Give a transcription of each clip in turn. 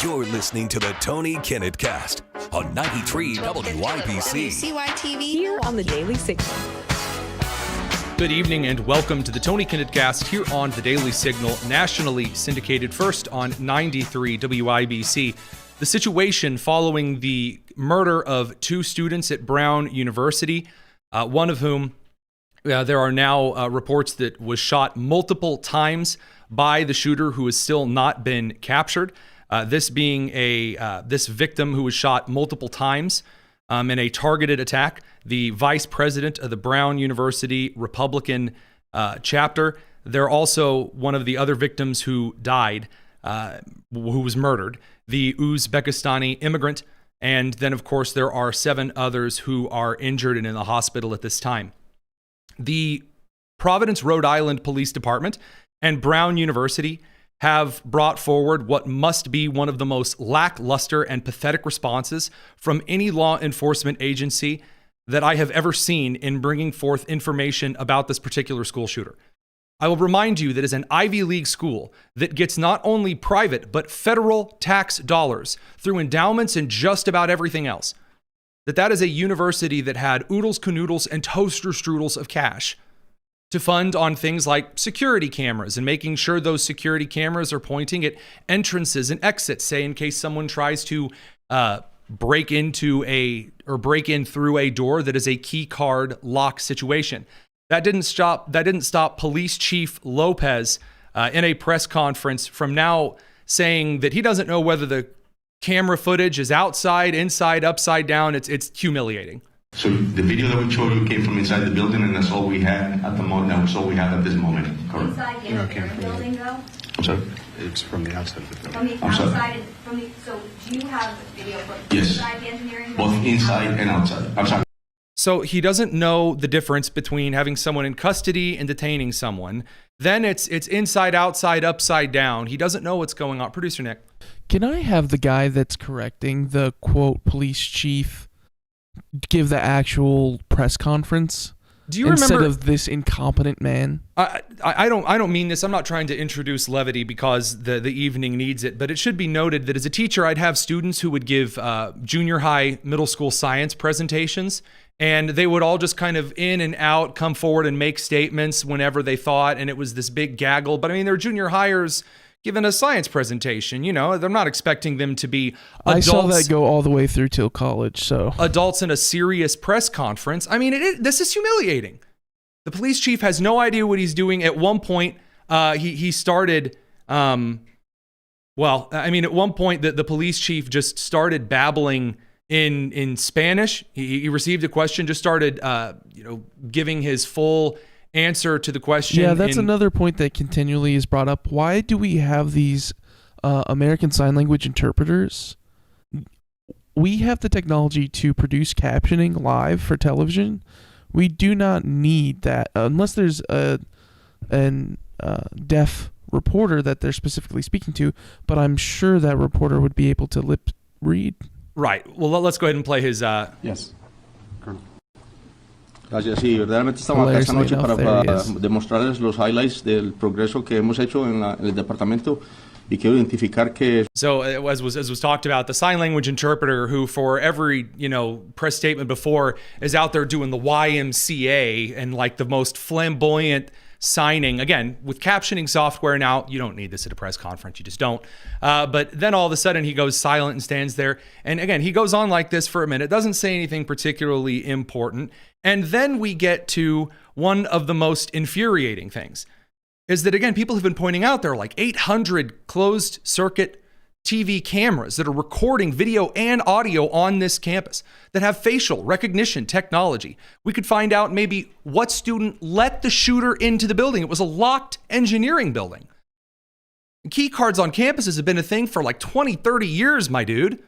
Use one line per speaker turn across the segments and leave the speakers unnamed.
You're listening to the Tony Kinnett Cast on 93 WYPC.
CYTV
Here on the Daily Signal.
Good evening and welcome to the Tony Kinnett Cast here on the Daily Signal, nationally syndicated first on 93 WYBC. The situation following the murder of two students at Brown University, one of whom there are now reports that was shot multiple times by the shooter who has still not been captured. This being this victim who was shot multiple times in a targeted attack. The vice president of the Brown University Republican chapter. They're also one of the other victims who died, who was murdered, the Uzbekistani immigrant. And then, of course, there are 7 others who are injured and in the hospital at this time. The Providence, Rhode Island Police Department and Brown University have brought forward what must be one of the most lackluster and pathetic responses from any law enforcement agency that I have ever seen in bringing forth information about this particular school shooter. I will remind you that as an Ivy League school that gets not only private, but federal tax dollars through endowments and just about everything else, that is a university that had oodles, canoodles, and toaster strudels of cash to fund on things like security cameras and making sure those security cameras are pointing at entrances and exits, say in case someone tries to break in through a door that is a key card lock situation. That didn't stop Police Chief Lopez in a press conference from now saying that he doesn't know whether the camera footage is outside, inside, upside down. It's humiliating.
So the video that we showed you came from inside the building, and that's all we had at the moment. That was all we had at this moment. Correct.
Inside the engineering building, though?
I'm sorry?
It's from the outside of the building.
From the outside, so do you have video from inside the engineering building?
Both inside and outside. I'm sorry.
So he doesn't know the difference between having someone in custody and detaining someone. Then it's inside, outside, upside down. He doesn't know what's going on. Producer Nick.
Can I have the guy that's correcting the quote police chief give the actual press conference?
Do you
instead
remember
of this incompetent man?
I don't mean this. I'm not trying to introduce levity because the evening needs it, but it should be noted that as a teacher, I'd have students who would give junior high, middle school science presentations, and they would all just kind of in and out come forward and make statements whenever they thought, and it was this big gaggle. But I mean, they're junior hires giving a science presentation. You know, they're not expecting them to be adults.
I saw that go all the way through till college. So
adults in a serious press conference. I mean, this is humiliating. The police chief has no idea what he's doing. At one point, he started. At one point, the police chief just started babbling in Spanish. He received a question, just started, giving his full answer to the question.
Yeah, that's another point that continually is brought up. Why do we have these American Sign Language interpreters? We have the technology to produce captioning live for television. We do not need that unless there's a deaf reporter that they're specifically speaking to, but I'm sure that reporter would be able to lip read.
Right. Well, let's go ahead and play his...
Yes.
Gracias. Sí, verdaderamente estamos acá esta noche para demostrarles los highlights del progreso que hemos hecho en el departamento y quiero identificar que... So,
as was talked about, the sign language interpreter who for every, press statement before is out there doing the YMCA and like the most flamboyant signing. Again, with captioning software now, you don't need this at a press conference. You just don't. But then all of a sudden he goes silent and stands there. And again, he goes on like this for a minute, doesn't say anything particularly important. And then we get to one of the most infuriating things is that, again, people have been pointing out there are like 800 closed circuit TV cameras that are recording video and audio on this campus that have facial recognition technology. We could find out maybe what student let the shooter into the building. It was a locked engineering building. Key cards on campuses have been a thing for like 20, 30 years, my dude.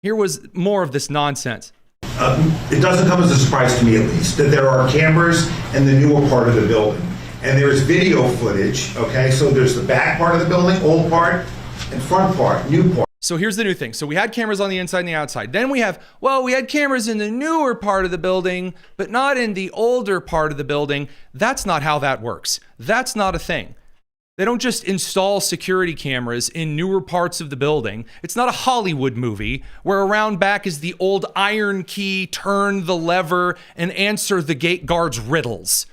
Here was more of this nonsense.
It doesn't come as a surprise to me, at least, that there are cameras in the newer part of the building. And there's video footage, okay? So there's the back part of the building, old part, and front part, new part.
So here's the new thing. So we had cameras on the inside and the outside. Then we had cameras in the newer part of the building, but not in the older part of the building. That's not how that works. That's not a thing. They don't just install security cameras in newer parts of the building. It's not a Hollywood movie where around back is the old iron key, turn the lever, and answer the gate guard's riddles.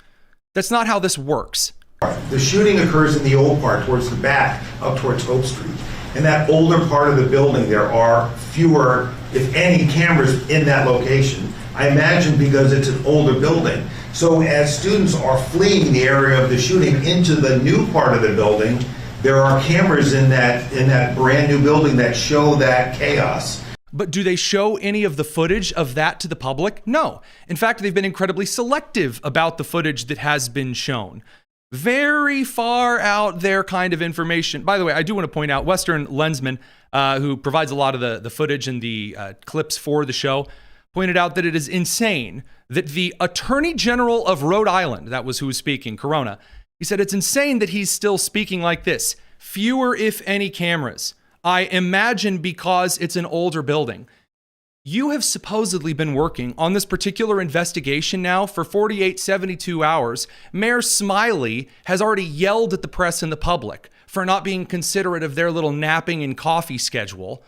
That's not how this works.
The shooting occurs in the old part, towards the back, up towards Hope Street. In that older part of the building, there are fewer, if any, cameras in that location. I imagine because it's an older building. So as students are fleeing the area of the shooting into the new part of the building, there are cameras in that brand new building that show that chaos.
But do they show any of the footage of that to the public? No. In fact, they've been incredibly selective about the footage that has been shown. Very far out there kind of information. By the way, I do want to point out Western Lensman, who provides a lot of the footage and the clips for the show, pointed out that it is insane that the Attorney General of Rhode Island, that was who was speaking, Corona, he said it's insane that he's still speaking like this. Fewer, if any, cameras. I imagine because it's an older building. You have supposedly been working on this particular investigation now for 48, 72 hours. Mayor Smiley has already yelled at the press and the public for not being considerate of their little napping and coffee schedule.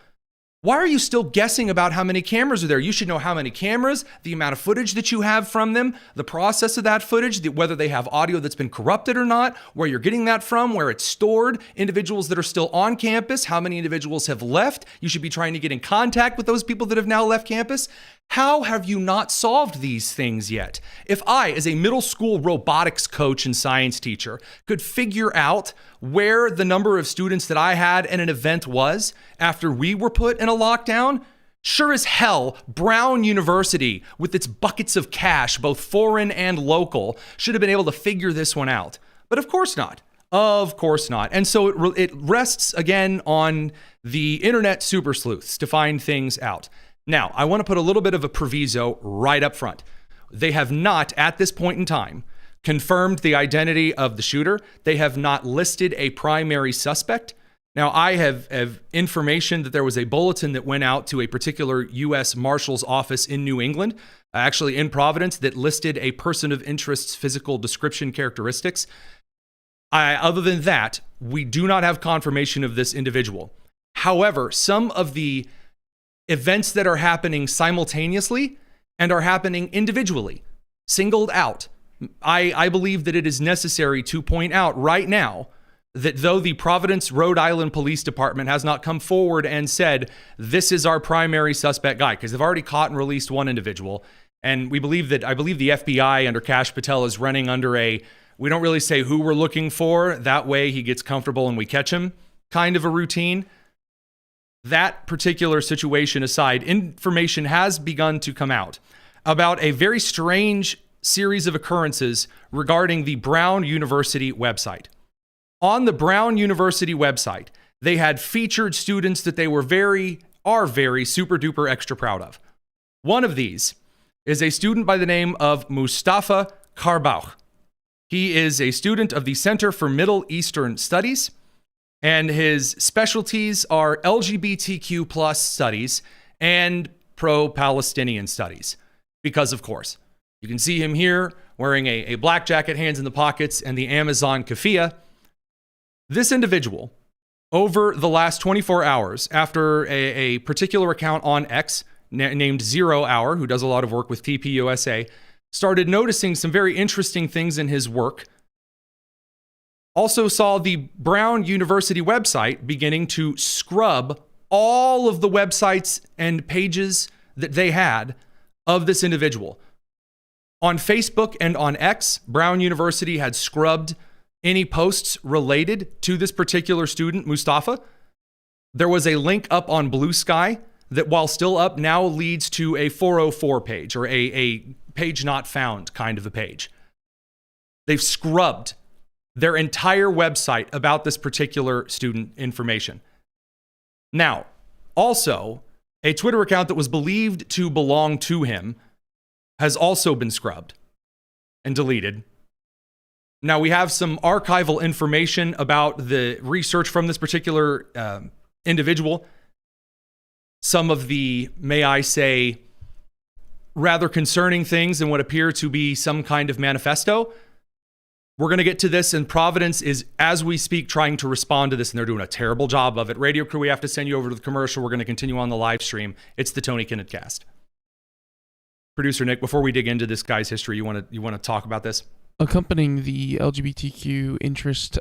Why are you still guessing about how many cameras are there? You should know how many cameras, the amount of footage that you have from them, the process of that footage, whether they have audio that's been corrupted or not, where you're getting that from, where it's stored, individuals that are still on campus, how many individuals have left. You should be trying to get in contact with those people that have now left campus. How have you not solved these things yet? If I, as a middle school robotics coach and science teacher, could figure out where the number of students that I had at an event was after we were put in a lockdown, sure as hell, Brown University, with its buckets of cash, both foreign and local, should have been able to figure this one out. But of course not. Of course not. And so it rests again on the internet super sleuths to find things out. Now, I want to put a little bit of a proviso right up front. They have not, at this point in time, confirmed the identity of the shooter. They have not listed a primary suspect. Now, I have information that there was a bulletin that went out to a particular U.S. Marshal's office in New England, actually in Providence, that listed a person of interest's physical description characteristics. Other than that, we do not have confirmation of this individual. However, some of the events that are happening simultaneously and are happening individually, singled out, I believe that it is necessary to point out right now that though the Providence, Rhode Island Police Department has not come forward and said, this is our primary suspect guy, because they've already caught and released one individual. And I believe the FBI under Kash Patel is running under we don't really say who we're looking for. That way he gets comfortable and we catch him kind of a routine. That particular situation aside, information has begun to come out about a very strange series of occurrences regarding the Brown University website. On the Brown University website, they had featured students that they are very super duper extra proud of. One of these is a student by the name of Mustafa Karbauch. He is a student of the Center for Middle Eastern Studies, and his specialties are LGBTQ plus studies and pro-Palestinian studies. Because, of course, you can see him here wearing a black jacket, hands in the pockets, and the Amazon keffiyeh. This individual, over the last 24 hours, after a particular account on X named 0 Hour, who does a lot of work with TPUSA, started noticing some very interesting things in his work. Also saw the Brown University website beginning to scrub all of the websites and pages that they had of this individual. On Facebook and on X, Brown University had scrubbed any posts related to this particular student, Mustafa. There was a link up on Blue Sky that, while still up, now leads to a 404 page, or a page not found kind of a page. They've scrubbed their entire website about this particular student information. Now, also, a Twitter account that was believed to belong to him has also been scrubbed and deleted. Now, we have some archival information about the research from this particular individual. Some of the, may I say, rather concerning things in what appear to be some kind of manifesto. We're going to get to this, and Providence is, as we speak, trying to respond to this, and they're doing a terrible job of it. Radio crew, we have to send you over to the commercial. We're going to continue on the live stream. It's the Tony Kinnett Cast. Producer Nick, before we dig into this guy's history, you want to talk about this?
Accompanying the LGBTQ interest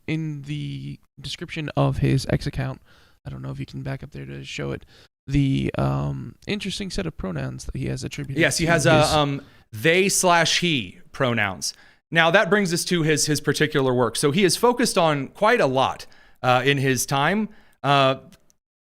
in the description of his X account, I don't know if you can back up there to show it, the interesting set of pronouns that he has attributed.
Yes, he has they/he pronouns. Now, that brings us to his particular work. So he has focused on quite a lot in his time.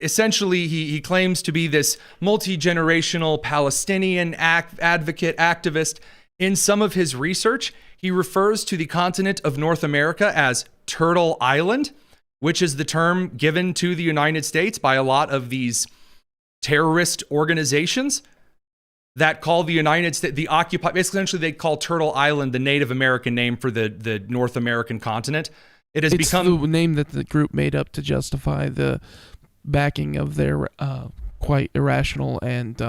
Essentially, he claims to be this multi-generational Palestinian advocate, activist. In some of his research, he refers to the continent of North America as Turtle Island, which is the term given to the United States by a lot of these terrorist organizations that call the United States, basically, essentially they call Turtle Island the Native American name for the North American continent. It's become
the name that the group made up to justify the backing of their quite irrational and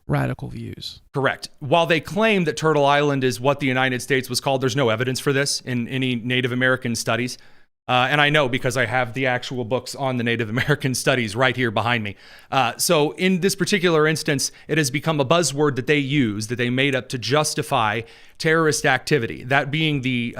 radical views.
Correct. While they claim that Turtle Island is what the United States was called, there's no evidence for this in any Native American studies. And I know because I have the actual books on the Native American studies right here behind me. So in this particular instance, it has become a buzzword that they use, that they made up to justify terrorist activity, that being the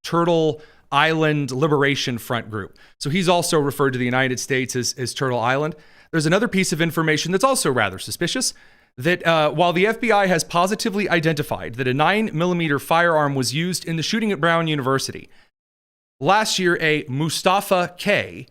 Turtle Island Liberation Front group. So he's also referred to the United States as Turtle Island. There's another piece of information that's also rather suspicious, that while the FBI has positively identified that a 9mm firearm was used in the shooting at Brown University, last year, a Mustafa K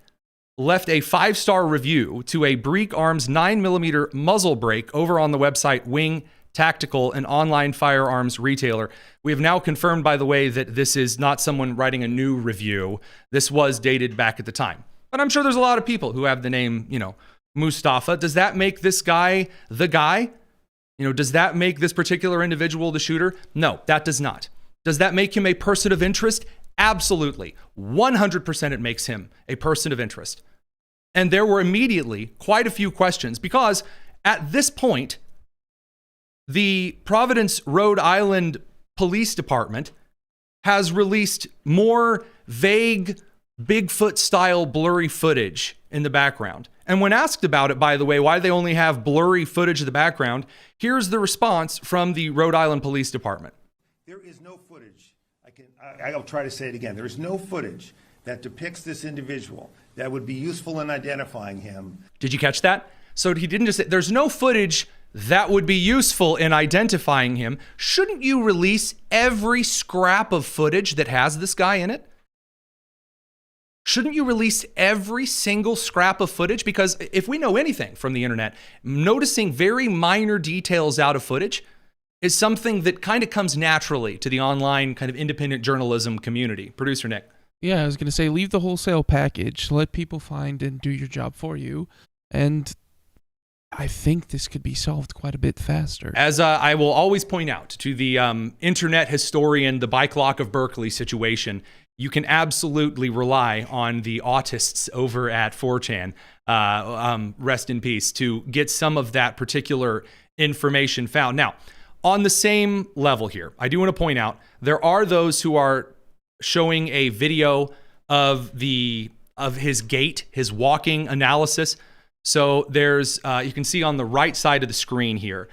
left a 5-star review to a Breek Arms 9mm muzzle brake over on the website Wing Tactical, an online firearms retailer. We have now confirmed, by the way, that this is not someone writing a new review. This was dated back at the time. But I'm sure there's a lot of people who have the name, Mustafa. Does that make this guy the guy? Does that make this particular individual the shooter? No, that does not. Does that make him a person of interest? Absolutely. 100% it makes him a person of interest. And there were immediately quite a few questions because at this point, the Providence, Rhode Island Police Department has released more vague Bigfoot-style blurry footage in the background. And when asked about it, by the way, why they only have blurry footage in the background, here's the response from the Rhode Island Police Department.
There is no footage. I'll try to say it again. There is no footage that depicts this individual that would be useful in identifying him.
Did you catch that? So he didn't just say, there's no footage that would be useful in identifying him. Shouldn't you release every scrap of footage that has this guy in it? Shouldn't you release every single scrap of footage? Because if we know anything from the internet, noticing very minor details out of footage is something that kind of comes naturally to the online kind of independent journalism community. Producer Nick.
Yeah, I was going to say, leave the wholesale package, let people find and do your job for you. And I think this could be solved quite a bit faster.
As I will always point out to the internet historian, the Bike Lock of Berkeley situation, you can absolutely rely on the autists over at 4chan, rest in peace, to get some of that particular information found. Now, on the same level here, I do want to point out, there are those who are showing a video of his gait, his walking analysis. So there's, you can see on the right side of the screen here,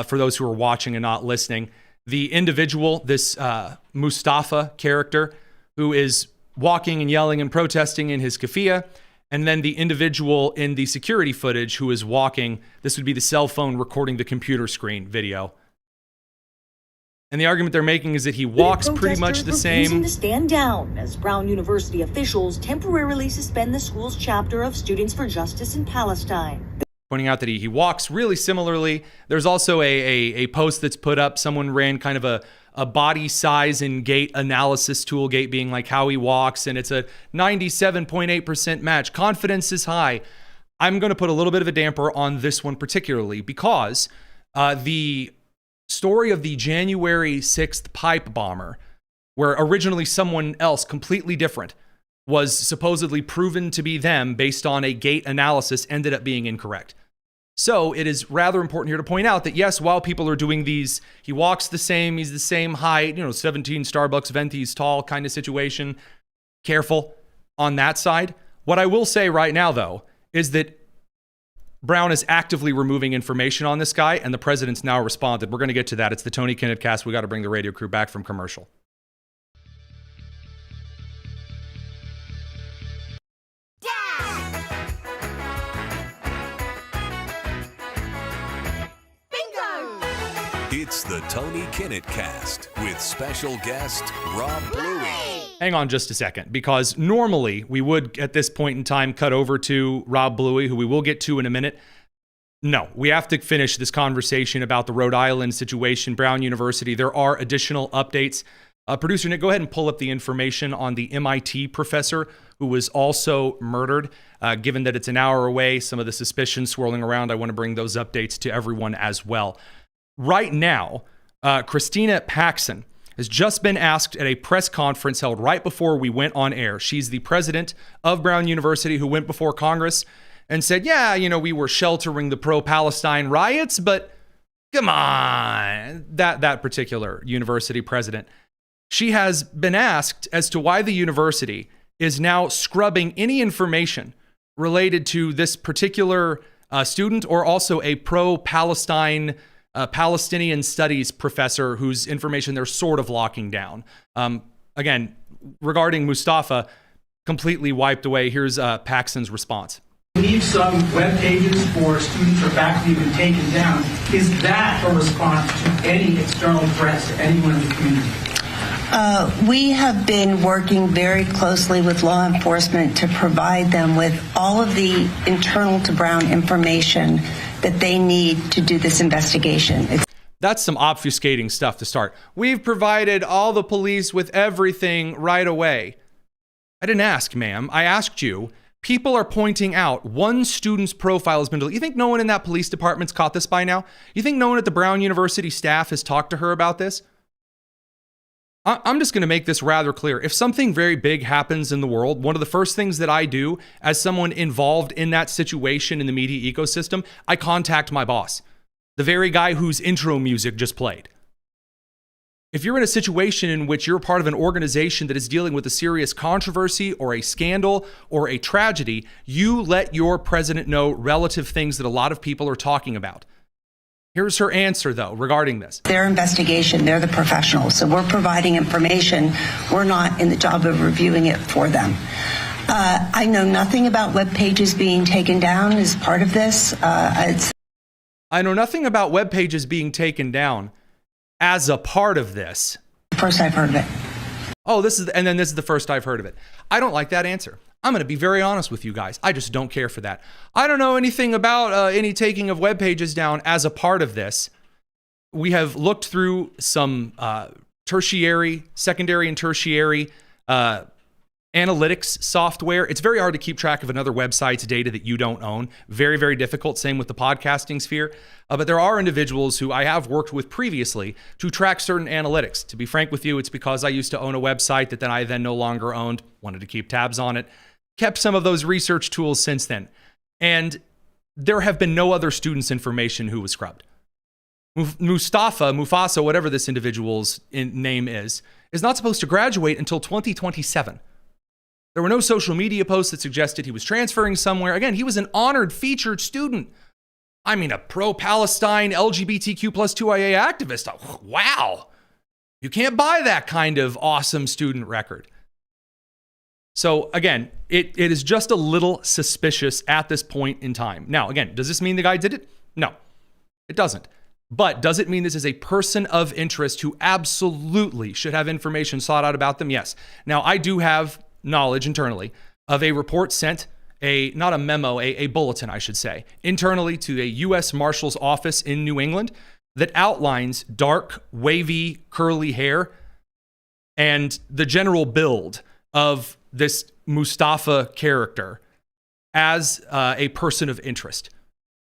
for those who are watching and not listening, the individual, this Mustafa character, who is walking and yelling and protesting in his keffiyeh, and then the individual in the security footage who is walking, this would be the cell phone recording the computer screen video. And the argument they're making is that he walks pretty much the same.
Refusing to stand down as Brown University officials temporarily suspend the school's chapter of Students for Justice in Palestine.
Pointing out that he walks really similarly. There's also a post that's put up. Someone ran kind of a body size and gait analysis tool, gait being like how he walks, and it's a 97.8% match. Confidence is high. I'm going to put a little bit of a damper on this one particularly because the story of the January 6th pipe bomber, where originally someone else completely different was supposedly proven to be them based on a gait analysis, ended up being incorrect. So it is rather important here to point out that, yes, while people are doing these, he walks the same, he's the same height, 17 Starbucks ventis tall kind of situation. Careful on that side. What I will say right now, though, is that Brown is actively removing information on this guy, and the president's now responded. We're going to get to that. It's the Tony Kinnett Cast. We got to bring the radio crew back from commercial.
It's the Tony Kinnett Cast with special guest Rob Bluey.
Hang on just a second, because normally we would at this point in time cut over to Rob Bluey, who we will get to in a minute. No, we have to finish this conversation about the Rhode Island situation, Brown University. There are additional updates. Producer Nick, go ahead and pull up the information on the MIT professor who was also murdered. Given that it's an hour away, some of the suspicions swirling around, I want to bring those updates to everyone as well. Right now, Christina Paxton has just been asked at a press conference held right before we went on air. She's the president of Brown University who went before Congress and said, yeah, we were sheltering the pro-Palestine riots, but come on, that particular university president. She has been asked as to why the university is now scrubbing any information related to this particular student or also a pro-Palestine Palestinian studies professor whose information they're sort of locking down. Again, regarding Mustafa, completely wiped away. Here's Paxton's response.
I believe some web pages for students or faculty have been taken down. Is that a response to any external threats to anyone in the community?
We have been working very closely with law enforcement to provide them with all of the internal to Brown information that they need to do this investigation.
That's some obfuscating stuff to start. We've provided all the police with everything right away. I didn't ask, ma'am. I asked you. People are pointing out one student's profile has been deleted. You think no one in that police department's caught this by now? You think no one at the Brown University staff has talked to her about this? I'm just going to make this rather clear. If something very big happens in the world, one of the first things that I do as someone involved in that situation in the media ecosystem, I contact my boss, the very guy whose intro music just played. If you're in a situation in which you're part of an organization that is dealing with a serious controversy or a scandal or a tragedy, you let your president know relative things that a lot of people are talking about. Here's her answer, though, regarding this.
Their investigation, they're the professionals. So we're providing information. We're not in the job of reviewing it for them. I know nothing about web pages being taken down as part of this. I
know nothing about web pages being taken down as a part of this.
First I've heard of it.
Oh, this is the first I've heard of it. I don't like that answer. I'm going to be very honest with you guys. I just don't care for that. I don't know anything about any taking of web pages down as a part of this. We have looked through some secondary and tertiary analytics software. It's very hard to keep track of another website's data that you don't own. Very, very difficult. Same with the podcasting sphere. But there are individuals who I have worked with previously to track certain analytics. To be frank with you, it's because I used to own a website that I then no longer owned, wanted to keep tabs on it. Kept some of those research tools since then. And there have been no other students' information who was scrubbed. Mufasa, whatever this individual's name is not supposed to graduate until 2027. There were no social media posts that suggested he was transferring somewhere. Again, he was an honored featured student. I mean, a pro-Palestine LGBTQ plus 2IA activist. Oh, wow. You can't buy that kind of awesome student record. So again, it is just a little suspicious at this point in time. Now, again, does this mean the guy did it? No, it doesn't. But does it mean this is a person of interest who absolutely should have information sought out about them? Yes. Now, I do have knowledge internally of a report sent, not a memo, a bulletin, I should say, internally to a U.S. Marshal's office in New England that outlines dark, wavy, curly hair and the general build of this Mustafa character as a person of interest.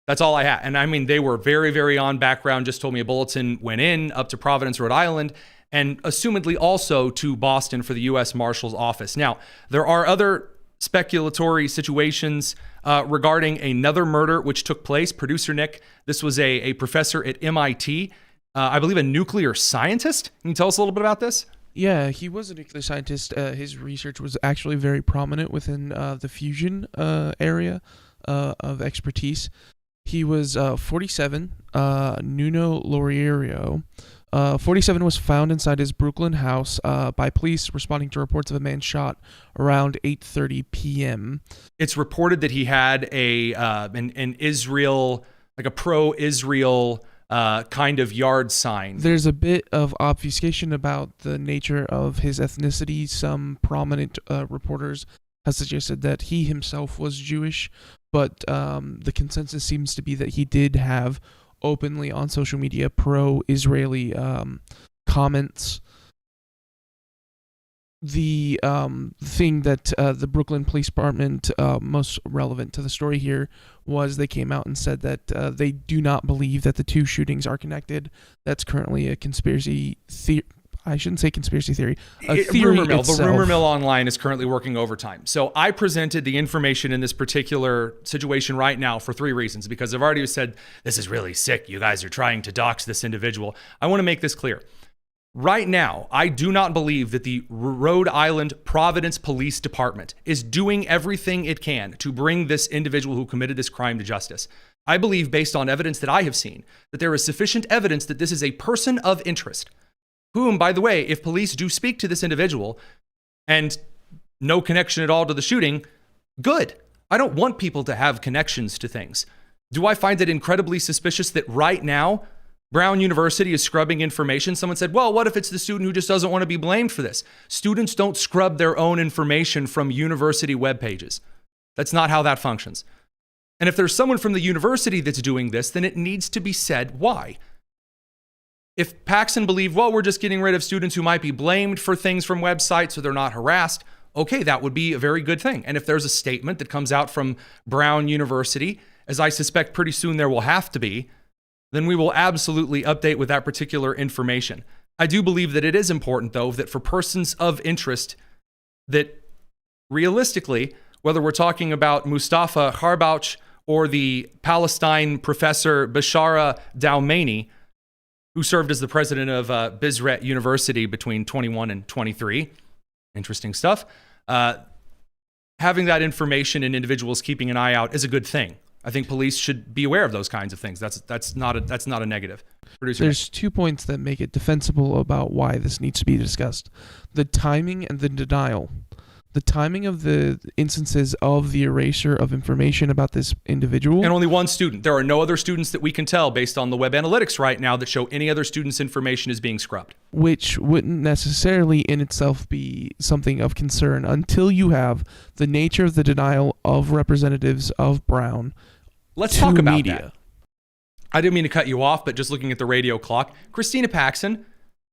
That's all I had. And I mean, they were very, very on background, just told me a bulletin went in up to Providence, Rhode Island, and assumedly also to Boston for the U.S. Marshal's office. Now, there are other speculatory situations regarding another murder which took place. Producer Nick, this was a professor at MIT, I believe a nuclear scientist. Can you tell us a little bit about this?
Yeah, he was a nuclear scientist. His research was actually very prominent within the fusion area of expertise. He was 47, Nuno Loureiro. 47 was found inside his Brooklyn house by police responding to reports of a man shot around 8:30 p.m.
It's reported that he had an Israel, like a pro-Israel kind of yard sign.
There's a bit of obfuscation about the nature of his ethnicity. Some prominent reporters have suggested that he himself was Jewish, but the consensus seems to be that he did have openly on social media pro-Israeli comments. The thing that the Brooklyn Police Department, most relevant to the story here, was they came out and said that they do not believe that the two shootings are connected. That's currently a conspiracy theory. I shouldn't say conspiracy theory.
Rumor mill. The rumor mill online is currently working overtime. So I presented the information in this particular situation right now for 3 reasons, because I've already said, this is really sick. You guys are trying to dox this individual. I want to make this clear. Right now, I do not believe that the Rhode Island Providence Police Department is doing everything it can to bring this individual who committed this crime to justice. I believe, based on evidence that I have seen, that there is sufficient evidence that this is a person of interest, whom, by the way, if police do speak to this individual and no connection at all to the shooting, good. I don't want people to have connections to things. Do I find it incredibly suspicious that right now, Brown University is scrubbing information? Someone said, well, what if it's the student who just doesn't want to be blamed for this? Students don't scrub their own information from university web pages. That's not how that functions. And if there's someone from the university that's doing this, then it needs to be said why. If Paxton believed, well, we're just getting rid of students who might be blamed for things from websites so they're not harassed, okay, that would be a very good thing. And if there's a statement that comes out from Brown University, as I suspect pretty soon there will have to be, then we will absolutely update with that particular information. I do believe that it is important, though, that for persons of interest, that realistically, whether we're talking about Mustafa Harbouch or the Palestine professor Bashara Dalmani, who served as the president of Bizret University between 21 and 23. Interesting stuff. Having that information and individuals keeping an eye out is a good thing. I think police should be aware of those kinds of things. That's not a negative. Producer
There's 2 points that make it defensible about why this needs to be discussed. The timing and the denial. The timing of the instances of the erasure of information about this individual.
And only one student. There are no other students that we can tell based on the web analytics right now that show any other student's information is being scrubbed.
Which wouldn't necessarily in itself be something of concern until you have the nature of the denial of representatives of Brown.
Let's talk about that. I didn't mean to cut you off, but just looking at the radio clock, Christina Paxton,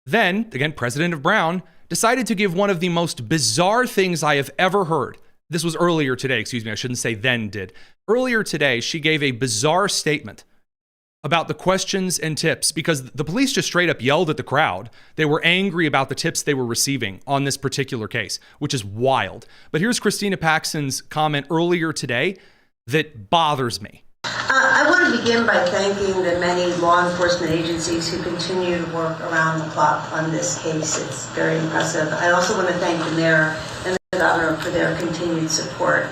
then, again, president of Brown, decided to give one of the most bizarre things I have ever heard. This was earlier today, excuse me, I shouldn't say then did. Earlier today, she gave a bizarre statement about the questions and tips because the police just straight up yelled at the crowd. They were angry about the tips they were receiving on this particular case, which is wild. But here's Christina Paxton's comment earlier today that bothers me.
I want to begin by thanking the many law enforcement agencies who continue to work around the clock on this case. It's very impressive. I also want to thank the mayor and the governor for their continued support.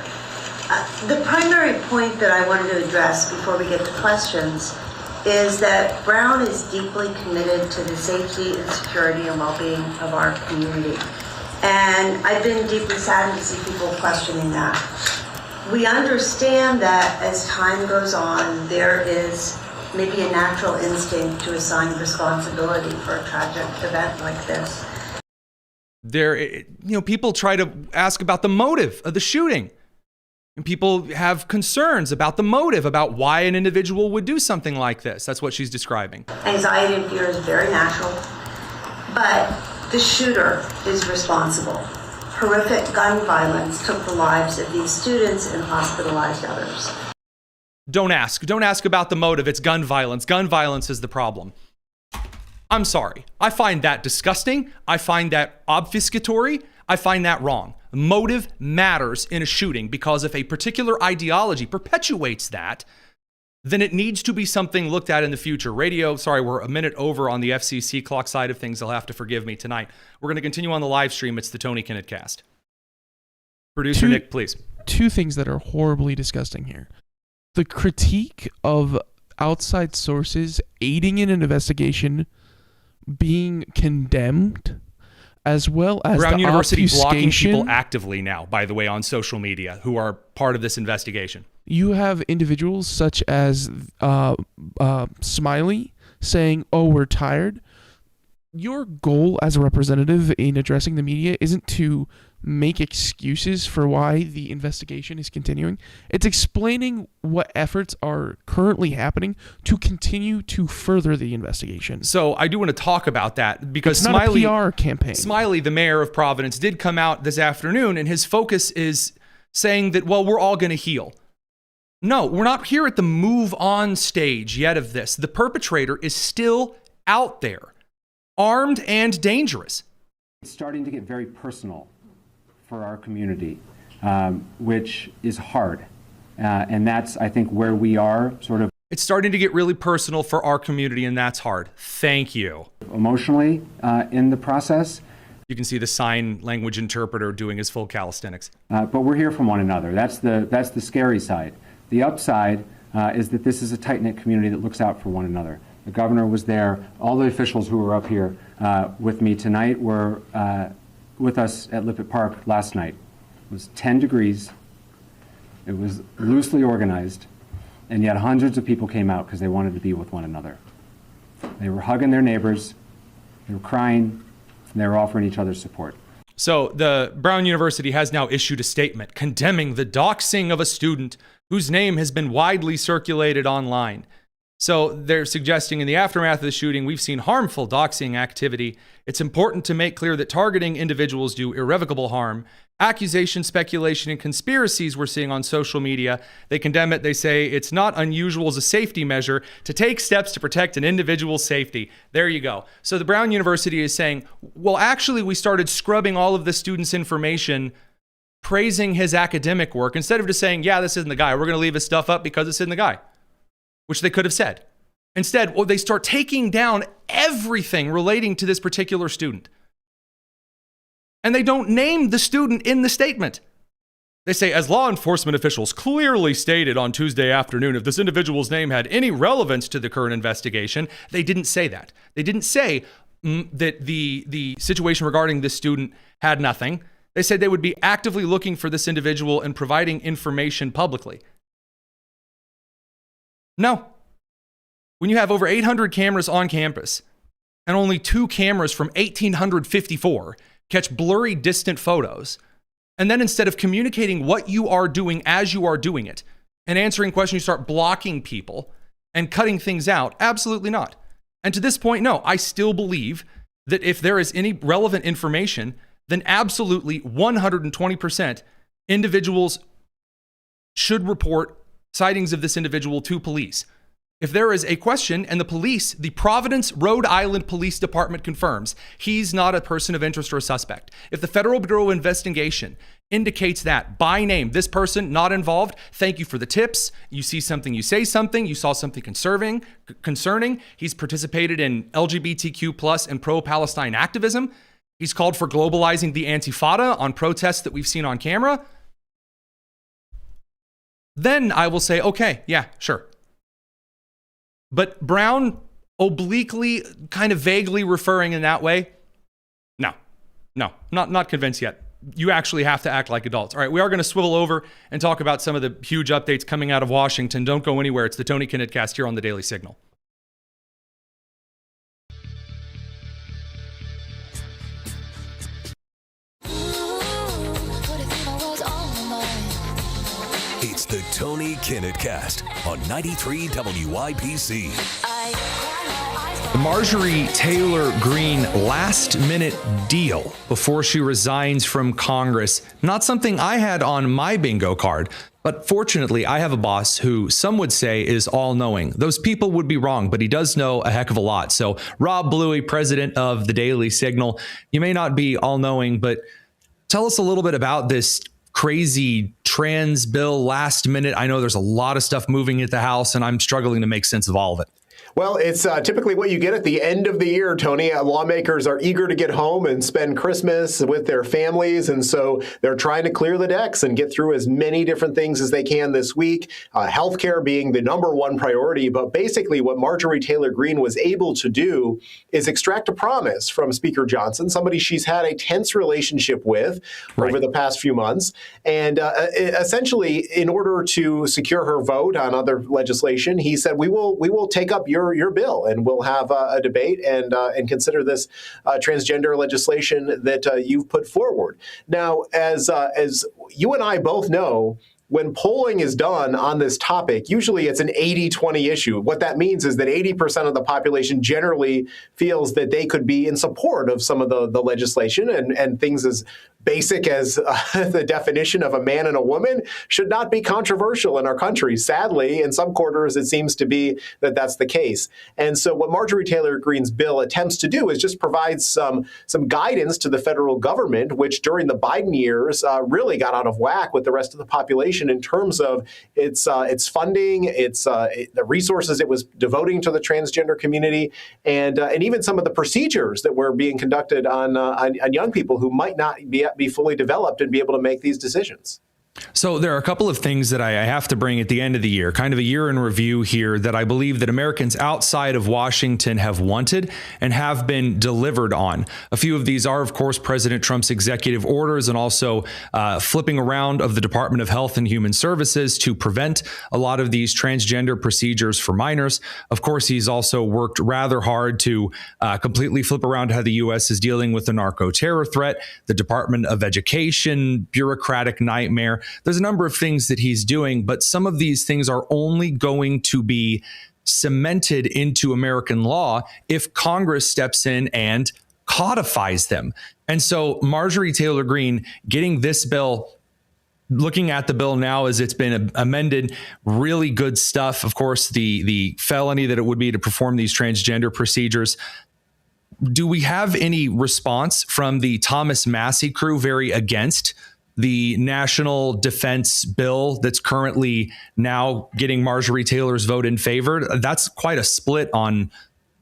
The primary point that I wanted to address before we get to questions is that Brown is deeply committed to the safety and security and well-being of our community. And I've been deeply saddened to see people questioning that. We understand that as time goes on, there is maybe a natural instinct to assign responsibility for a tragic event like this.
People try to ask about the motive of the shooting. And people have concerns about the motive, about why an individual would do something like this. That's what she's describing.
Anxiety and fear is very natural, but the shooter is responsible. Horrific gun violence took the lives of these students and hospitalized others.
Don't ask. Don't ask about the motive. It's gun violence. Gun violence is the problem. I'm sorry. I find that disgusting. I find that obfuscatory. I find that wrong. Motive matters in a shooting, because if a particular ideology perpetuates that, then it needs to be something looked at in the future. Radio, sorry, we're a minute over on the FCC clock side of things. They'll have to forgive me tonight. We're going to continue on the live stream. It's the Tony Kinnett Cast. Producer Nick, please.
Two things that are horribly disgusting here. The critique of outside sources aiding in an investigation being condemned, as well as
Brown
the
University blocking
obfuscation.
people actively now, by the way, on social media who are part of this investigation.
You have individuals such as Smiley saying, "Oh, we're tired." Your goal as a representative in addressing the media isn't to make excuses for why the investigation is continuing. It's explaining what efforts are currently happening to continue to further the investigation.
So I do want to talk about that, because
it's
Smiley,
not a PR campaign.
Smiley, the mayor of Providence, did come out this afternoon, and his focus is saying that, well, we're all going to heal. No, we're not here at the move on stage yet of this. The perpetrator is still out there, armed and dangerous.
It's starting to get very personal for our community, which is hard. And that's, I think, where we are sort of.
It's starting to get really personal for our community, and that's hard. Thank you.
Emotionally in the process.
You can see the sign language interpreter doing his full calisthenics.
But we're here for one another. That's the scary side. The upside is that this is a tight-knit community that looks out for one another. The governor was there. All the officials who were up here with me tonight were with us at Lippert Park last night. It was 10 degrees. It was loosely organized, and yet hundreds of people came out because they wanted to be with one another. They were hugging their neighbors, they were crying, and they were offering each other support.
So the Brown University has now issued a statement condemning the doxing of a student whose name has been widely circulated online. So they're suggesting in the aftermath of the shooting, we've seen harmful doxing activity. It's important to make clear that targeting individuals do irrevocable harm. Accusations, speculation, and conspiracies we're seeing on social media, they condemn it. They say it's not unusual as a safety measure to take steps to protect an individual's safety. There you go. So the Brown University is saying, well, actually, we started scrubbing all of the student's information, praising his academic work, instead of just saying, yeah, this isn't the guy. We're going to leave his stuff up because it's in the guy, which they could have said. Instead, well, they start taking down everything relating to this particular student. And they don't name the student in the statement. They say, as law enforcement officials clearly stated on Tuesday afternoon, if this individual's name had any relevance to the current investigation, they didn't say that. They didn't say that the situation regarding this student had nothing. They said they would be actively looking for this individual and providing information publicly. No. When you have over 800 cameras on campus and only 2 cameras from 1854 catch blurry, distant photos, and then instead of communicating what you are doing as you are doing it and answering questions, you start blocking people and cutting things out, absolutely not. And to this point, no, I still believe that if there is any relevant information, then absolutely 120% individuals should report sightings of this individual to police. If there is a question and the police, the Providence, Rhode Island Police Department confirms he's not a person of interest or a suspect, if the Federal Bureau of Investigation indicates that by name, this person not involved, thank you for the tips. You see something, you say something, you saw something concerning. He's participated in LGBTQ plus and pro-Palestinian activism. He's called for globalizing the Antifada on protests that we've seen on camera. Then I will say, okay, yeah, sure. But Brown obliquely, kind of vaguely referring in that way, no, not convinced yet. You actually have to act like adults. All right, we are going to swivel over and talk about some of the huge updates coming out of Washington. Don't go anywhere. It's the Tony Kinnett Cast here on the Daily Signal.
It's the Tony Kinnett Cast on 93 WIBC.
The Marjorie Taylor Greene last-minute deal before she resigns from Congress. Not something I had on my bingo card, but fortunately, I have a boss who some would say is all-knowing. Those people would be wrong, but he does know a heck of a lot. So, Rob Bluey, president of the Daily Signal, you may not be all-knowing, but Tell us a little bit about this crazy trans bill last minute. I know there's a lot of stuff moving at the House, and I'm struggling to make sense of all of it.
Well, it's typically what you get at the end of the year, Tony. Lawmakers are eager to get home and spend Christmas with their families, and so they're trying to clear the decks and get through as many different things as they can this week, healthcare being the number one priority. But basically what Marjorie Taylor Greene was able to do is extract a promise from Speaker Johnson, somebody she's had a tense relationship with over the past few months. And essentially, in order to secure her vote on other legislation, he said, we will take up your bill, and we'll have a debate and consider this transgender legislation that you've put forward. Now, as you and I both know, when polling is done on this topic, usually it's an 80-20 issue. What that means is that 80% of the population generally feels that they could be in support of some of the legislation, and things as basic as the definition of a man and a woman should not be controversial in our country. Sadly, in some quarters, it seems to be that that's the case. And so what Marjorie Taylor Greene's bill attempts to do is just provide some guidance to the federal government, which during the Biden years really got out of whack with the rest of the population in terms of its funding, the resources it was devoting to the transgender community, and even some of the procedures that were being conducted on young people who might not be fully developed and be able to make these decisions.
So there are a couple of things that I have to bring at the end of the year, kind of a year in review here, that I believe that Americans outside of Washington have wanted and have been delivered on. A few of these are, of course, President Trump's executive orders and also flipping around of the Department of Health and Human Services to prevent a lot of these transgender procedures for minors. Of course, he's also worked rather hard to completely flip around how the U.S. is dealing with the narco-terror threat, the Department of Education, bureaucratic nightmare. There's a number of things that he's doing, but some of these things are only going to be cemented into American law if Congress steps in and codifies them. And so Marjorie Taylor Greene getting this bill, looking at the bill now as it's been amended, really good stuff. Of course, the felony that it would be to perform these transgender procedures. Do we have any response from the Thomas Massie crew very against the national defense bill that's currently now getting Marjorie Taylor's vote in favor? That's quite a split on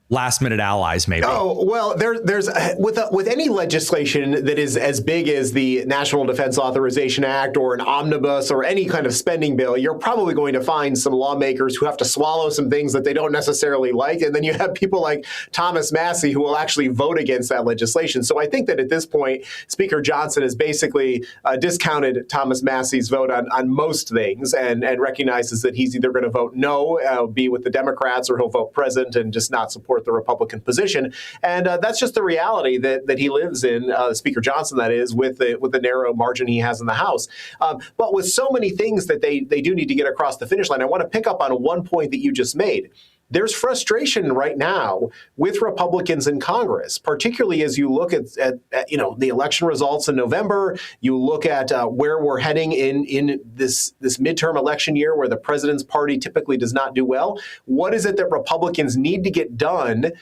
last minute allies, maybe.
Oh, well, there's with any legislation that is as big as the National Defense Authorization Act or an omnibus or any kind of spending bill, you're probably going to find some lawmakers who have to swallow some things that they don't necessarily like. And then you have people like Thomas Massie who will actually vote against that legislation. So I think that at this point, Speaker Johnson has basically discounted Thomas Massie's vote on most things and recognizes that he's either going to vote no, be with the Democrats, or he'll vote present and just not support the Republican position. And that's just the reality that he lives in, Speaker Johnson, that is, with the narrow margin he has in the House. But with so many things that they do need to get across the finish line, I want to pick up on one point that you just made. There's frustration right now with Republicans in Congress, particularly as you look at the election results in November. You look at where we're heading in this midterm election year, where the president's party typically does not do well. What is it that Republicans need to get done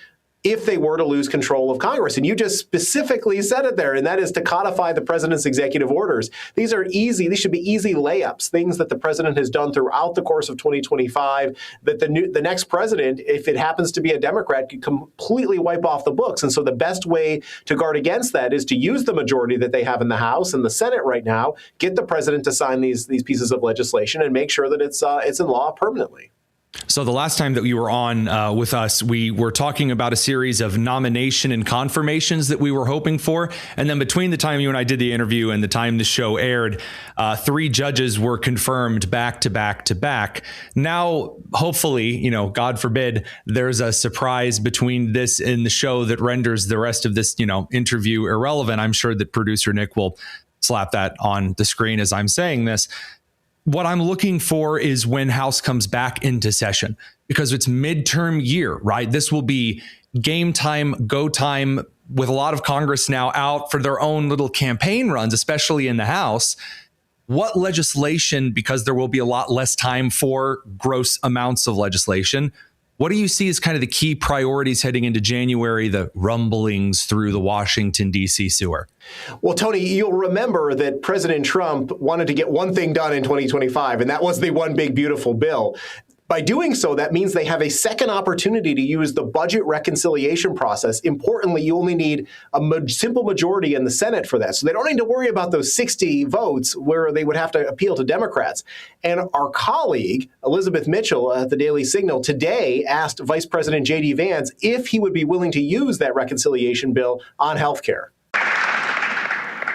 if they were to lose control of Congress? And you just specifically said it there, and that is to codify the president's executive orders. These are easy. These should be easy layups, things that the president has done throughout the course of 2025 that the next president, if it happens to be a Democrat, could completely wipe off the books. And so the best way to guard against that is to use the majority that they have in the House and the Senate right now, get the president to sign these pieces of legislation and make sure that it's in law permanently.
So the last time that you were on with us, we were talking about a series of nomination and confirmations that we were hoping for. And then between the time you and I did the interview and the time the show aired, 3 judges were confirmed back to back to back. Now, hopefully, God forbid, there's a surprise between this and the show that renders the rest of this, interview irrelevant. I'm sure that producer Nick will slap that on the screen as I'm saying this. What I'm looking for is when House comes back into session, because it's midterm year, right? This will be game time, go time, with a lot of Congress now out for their own little campaign runs, especially in the House. What legislation, because there will be a lot less time for gross amounts of legislation, What do you see as kind of the key priorities heading into January, the rumblings through the Washington, D.C. sewer?
Well, Tony, you'll remember that President Trump wanted to get one thing done in 2025, and that was the one big, beautiful bill. By doing so, that means they have a second opportunity to use the budget reconciliation process. Importantly, you only need a simple majority in the Senate for that. So they don't need to worry about those 60 votes where they would have to appeal to Democrats. And our colleague, Elizabeth Mitchell at the Daily Signal, today asked Vice President J.D. Vance if he would be willing to use that reconciliation bill on health care.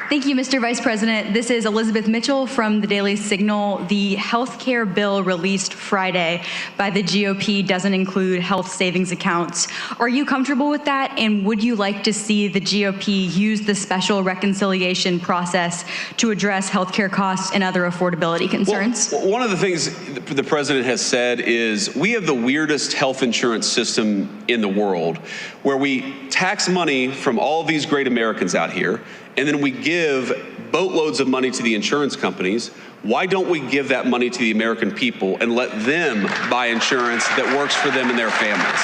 Thank you, Mr. Vice President. This is Elizabeth Mitchell from the Daily Signal. The health care bill released Friday by the GOP doesn't include health savings accounts. Are you comfortable with that? And would you like to see the GOP use the special reconciliation process to address health care costs and other affordability concerns?
Well, one of the things the president has said is we have the weirdest health insurance system in the world, where we tax money from all these great Americans out here, and then we give boatloads of money to the insurance companies. Why don't we give that money to the American people and let them buy insurance that works for them and their families?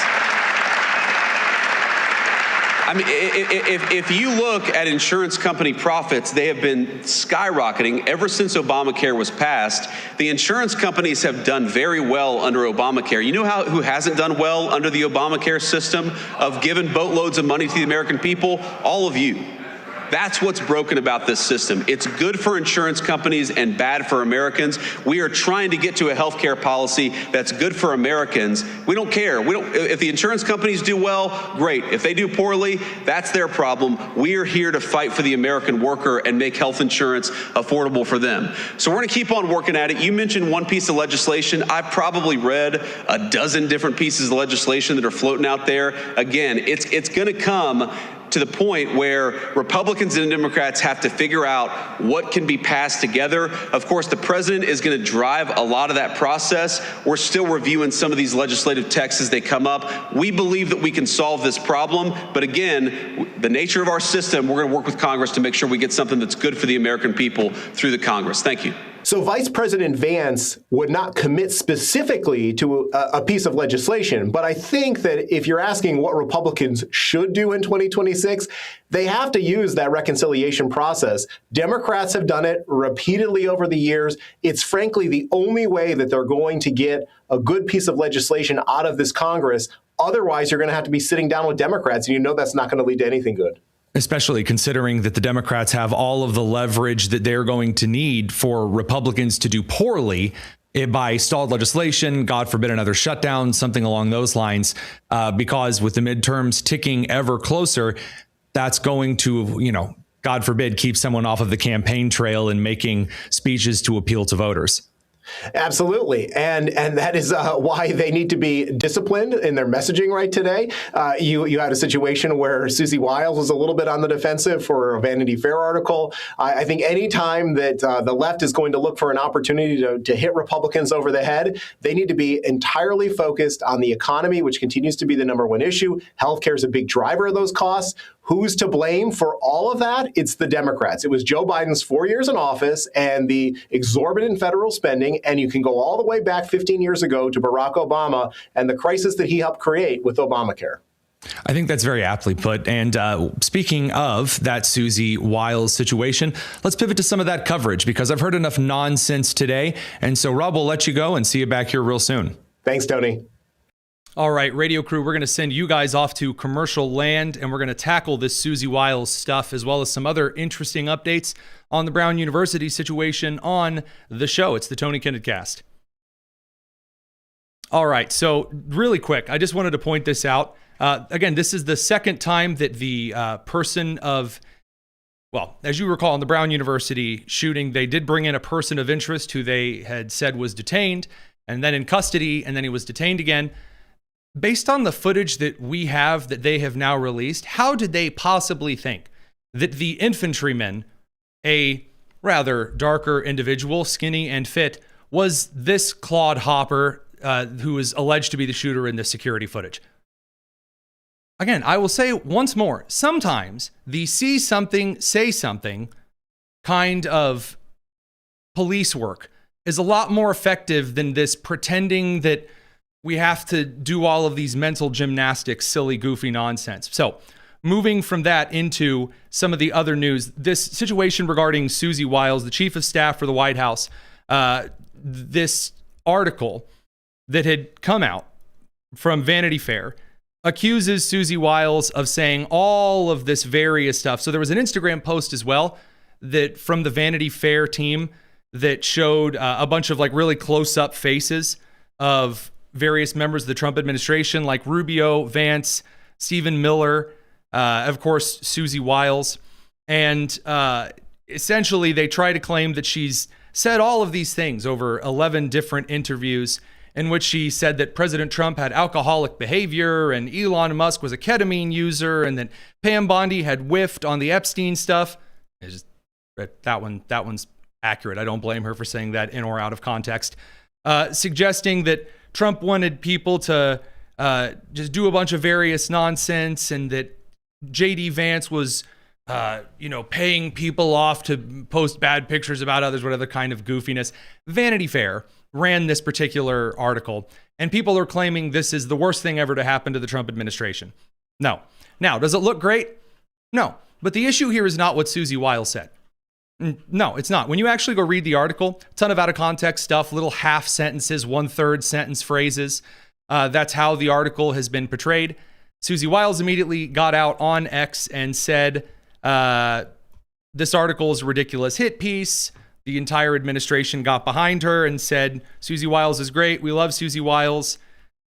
I mean, if you look at insurance company profits, they have been skyrocketing ever since Obamacare was passed. The insurance companies have done very well under Obamacare. You know who hasn't done well under the Obamacare system of giving boatloads of money to the American people? All of you. That's what's broken about this system. It's good for insurance companies and bad for Americans. We are trying to get to a healthcare policy that's good for Americans. We don't care. If the insurance companies do well, great. If they do poorly, that's their problem. We are here to fight for the American worker and make health insurance affordable for them. So we're going to keep on working at it. You mentioned one piece of legislation. I've probably read a dozen different pieces of legislation that are floating out there. Again, it's going to come to the point where Republicans and Democrats have to figure out what can be passed together. Of course, the president is going to drive a lot of that process. We're still reviewing some of these legislative texts as they come up. We believe that we can solve this problem. But again, the nature of our system, we're going to work with Congress to make sure we get something that's good for the American people through the Congress. Thank you.
So Vice President Vance would not commit specifically to a piece of legislation, but I think that if you're asking what Republicans should do in 2026, they have to use that reconciliation process. Democrats have done it repeatedly over the years. It's frankly the only way that they're going to get a good piece of legislation out of this Congress. Otherwise, you're going to have to be sitting down with Democrats, and you know that's not going to lead to anything good.
Especially considering that the Democrats have all of the leverage that they're going to need for Republicans to do poorly by stalled legislation, God forbid another shutdown, something along those lines, because with the midterms ticking ever closer, that's going to, God forbid, keep someone off of the campaign trail and making speeches to appeal to voters.
Absolutely. And that is why they need to be disciplined in their messaging right today. You had a situation where Susie Wiles was a little bit on the defensive for a Vanity Fair article. I think any time that the left is going to look for an opportunity to hit Republicans over the head, they need to be entirely focused on the economy, which continues to be the number one issue. Healthcare is a big driver of those costs. Who's to blame for all of that? It's the Democrats. It was Joe Biden's 4 years in office and the exorbitant federal spending. And you can go all the way back 15 years ago to Barack Obama and the crisis that he helped create with Obamacare.
I think that's very aptly put. And speaking of that Susie Wiles situation, let's pivot to some of that coverage because I've heard enough nonsense today. And so, Rob, we'll let you go and see you back here real soon.
Thanks, Tony.
All right, radio crew, we're going to send you guys off to commercial land, and we're going to tackle this Susie Wiles stuff as well as some other interesting updates on the Brown University situation on the show. It's the Tony Kinnett Cast. All right, so really quick, I just wanted to point this out. Again, this is the second time that the person of, well, as you recall, in the Brown University shooting, they did bring in a person of interest who they had said was detained and then in custody, and then he was detained again. Based on the footage that we have that they have now released, how did they possibly think that the infantryman, a rather darker individual, skinny and fit, was this Claude Hopper who is alleged to be the shooter in this security footage? Again, I will say once more, sometimes the see something, say something kind of police work is a lot more effective than this pretending that we have to do all of these mental gymnastics, silly, goofy nonsense. So moving from that into some of the other news, this situation regarding Susie Wiles, the chief of staff for the White House, this article that had come out from Vanity Fair accuses Susie Wiles of saying all of this various stuff. So there was an Instagram post as well that from the Vanity Fair team that showed a bunch of like really close-up faces of various members of the Trump administration, like Rubio, Vance, Stephen Miller, of course, Susie Wiles. And essentially they try to claim that she's said all of these things over 11 different interviews in which she said that President Trump had alcoholic behavior and Elon Musk was a ketamine user and that Pam Bondi had whiffed on the Epstein stuff. It's just, that one's accurate. I don't blame her for saying that in or out of context. Suggesting that Trump wanted people to just do a bunch of various nonsense and that J.D. Vance was, paying people off to post bad pictures about others, whatever kind of goofiness. Vanity Fair ran this particular article, and people are claiming this is the worst thing ever to happen to the Trump administration. No. Now, does it look great? No. But the issue here is not what Susie Wiles said. No, it's not. When you actually go read the article, a ton of out of context stuff, little half sentences, 1/3 sentence phrases. That's how the article has been portrayed. Susie Wiles immediately got out on X and said, this article is a ridiculous hit piece. The entire administration got behind her and said, Susie Wiles is great. We love Susie Wiles.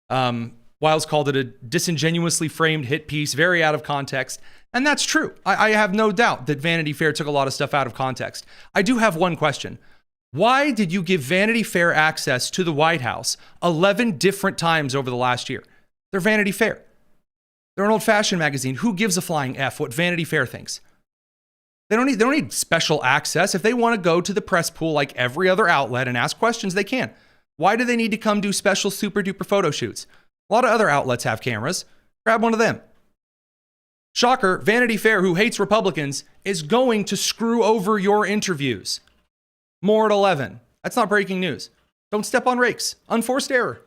Wiles called it a disingenuously framed hit piece, very out of context. And that's true. I have no doubt that Vanity Fair took a lot of stuff out of context. I do have one question. Why did you give Vanity Fair access to the White House 11 different times over the last year? They're Vanity Fair. They're an old-fashioned magazine. Who gives a flying F what Vanity Fair thinks? They don't need special access. If they want to go to the press pool like every other outlet and ask questions, they can. Why do they need to come do special super-duper photo shoots? A lot of other outlets have cameras. Grab one of them. Shocker, Vanity Fair, who hates Republicans, is going to screw over your interviews. More at 11. That's not breaking news. Don't step on rakes. Unforced error.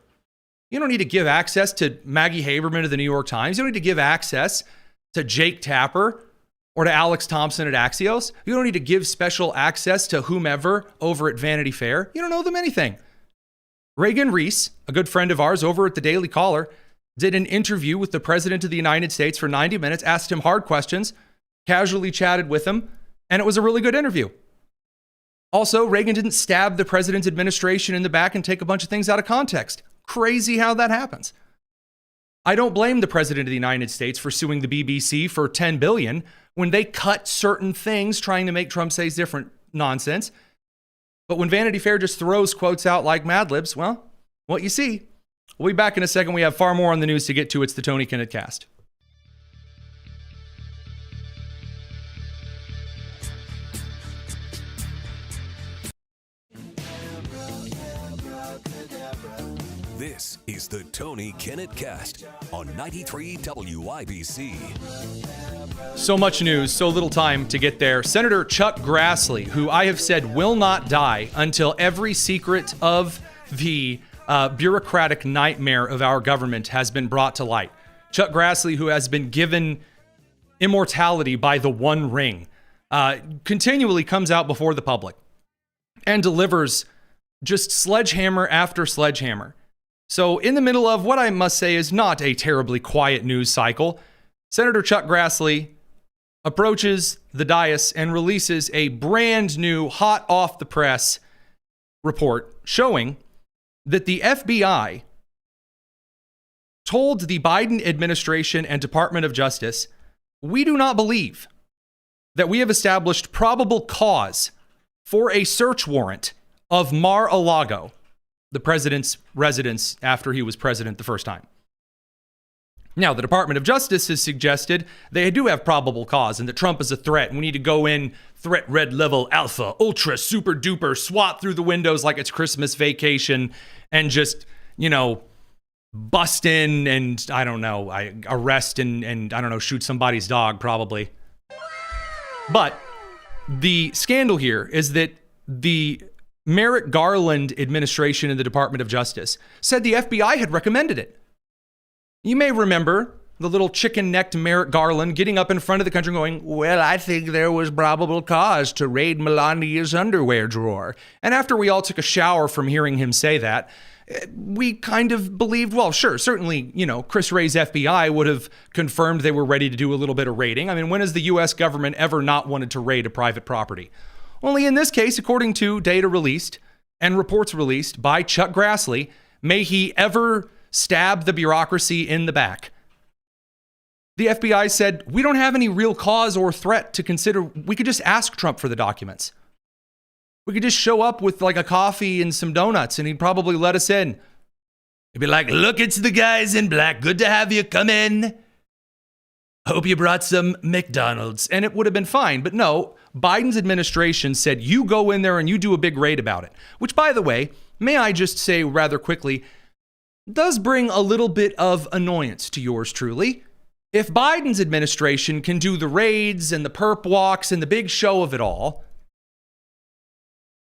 You don't need to give access to Maggie Haberman of the New York Times. You don't need to give access to Jake Tapper or to Alex Thompson at Axios. You don't need to give special access to whomever over at Vanity Fair. You don't owe them anything. Reagan Reese, a good friend of ours over at the Daily Caller, did an interview with the President of the United States for 90 minutes, asked him hard questions, casually chatted with him, and it was a really good interview. Also, Reagan didn't stab the president's administration in the back and take a bunch of things out of context. Crazy how that happens. I don't blame the President of the United States for suing the BBC for $10 billion when they cut certain things trying to make Trump say different nonsense. But when Vanity Fair just throws quotes out like Mad Libs, well, what you see. We'll be back in a second. We have far more on the news to get to. It's the Tony Kinnett Cast.
This is the Tony Kinnett Cast on 93 WIBC.
So much news, so little time to get there. Senator Chuck Grassley, who I have said will not die until every secret of the bureaucratic nightmare of our government has been brought to light. Chuck Grassley, who has been given immortality by the One Ring, continually comes out before the public and delivers just sledgehammer after sledgehammer. So in the middle of what I must say is not a terribly quiet news cycle, Senator Chuck Grassley approaches the dais and releases a brand new, hot off the press report showing that the FBI told the Biden administration and Department of Justice, we do not believe that we have established probable cause for a search warrant of Mar-a-Lago, the president's residence after he was president the first time. Now, the Department of Justice has suggested they do have probable cause and that Trump is a threat and we need to go in threat red level alpha, ultra, super duper, swat through the windows like it's Christmas vacation and just, bust in and, arrest and shoot somebody's dog probably. But the scandal here is that the Merrick Garland administration in the Department of Justice said the FBI had recommended it. You may remember the little chicken-necked Merrick Garland getting up in front of the country going, well, I think there was probable cause to raid Melania's underwear drawer. And after we all took a shower from hearing him say that, we kind of believed, well, sure, certainly, Chris Wray's FBI would have confirmed they were ready to do a little bit of raiding. I mean, when has the U.S. government ever not wanted to raid a private property? Only in this case, according to data released and reports released by Chuck Grassley, may he ever stab the bureaucracy in the back. The FBI said, we don't have any real cause or threat to consider. We could just ask Trump for the documents. We could just show up with like a coffee and some donuts and he'd probably let us in. He'd be like, look, it's the guys in black. Good to have you. Come in. Hope you brought some McDonald's. And it would have been fine. But no, Biden's administration said, you go in there and you do a big raid about it. Which, by the way, may I just say rather quickly, does bring a little bit of annoyance to yours truly. If Biden's administration can do the raids and the perp walks and the big show of it all.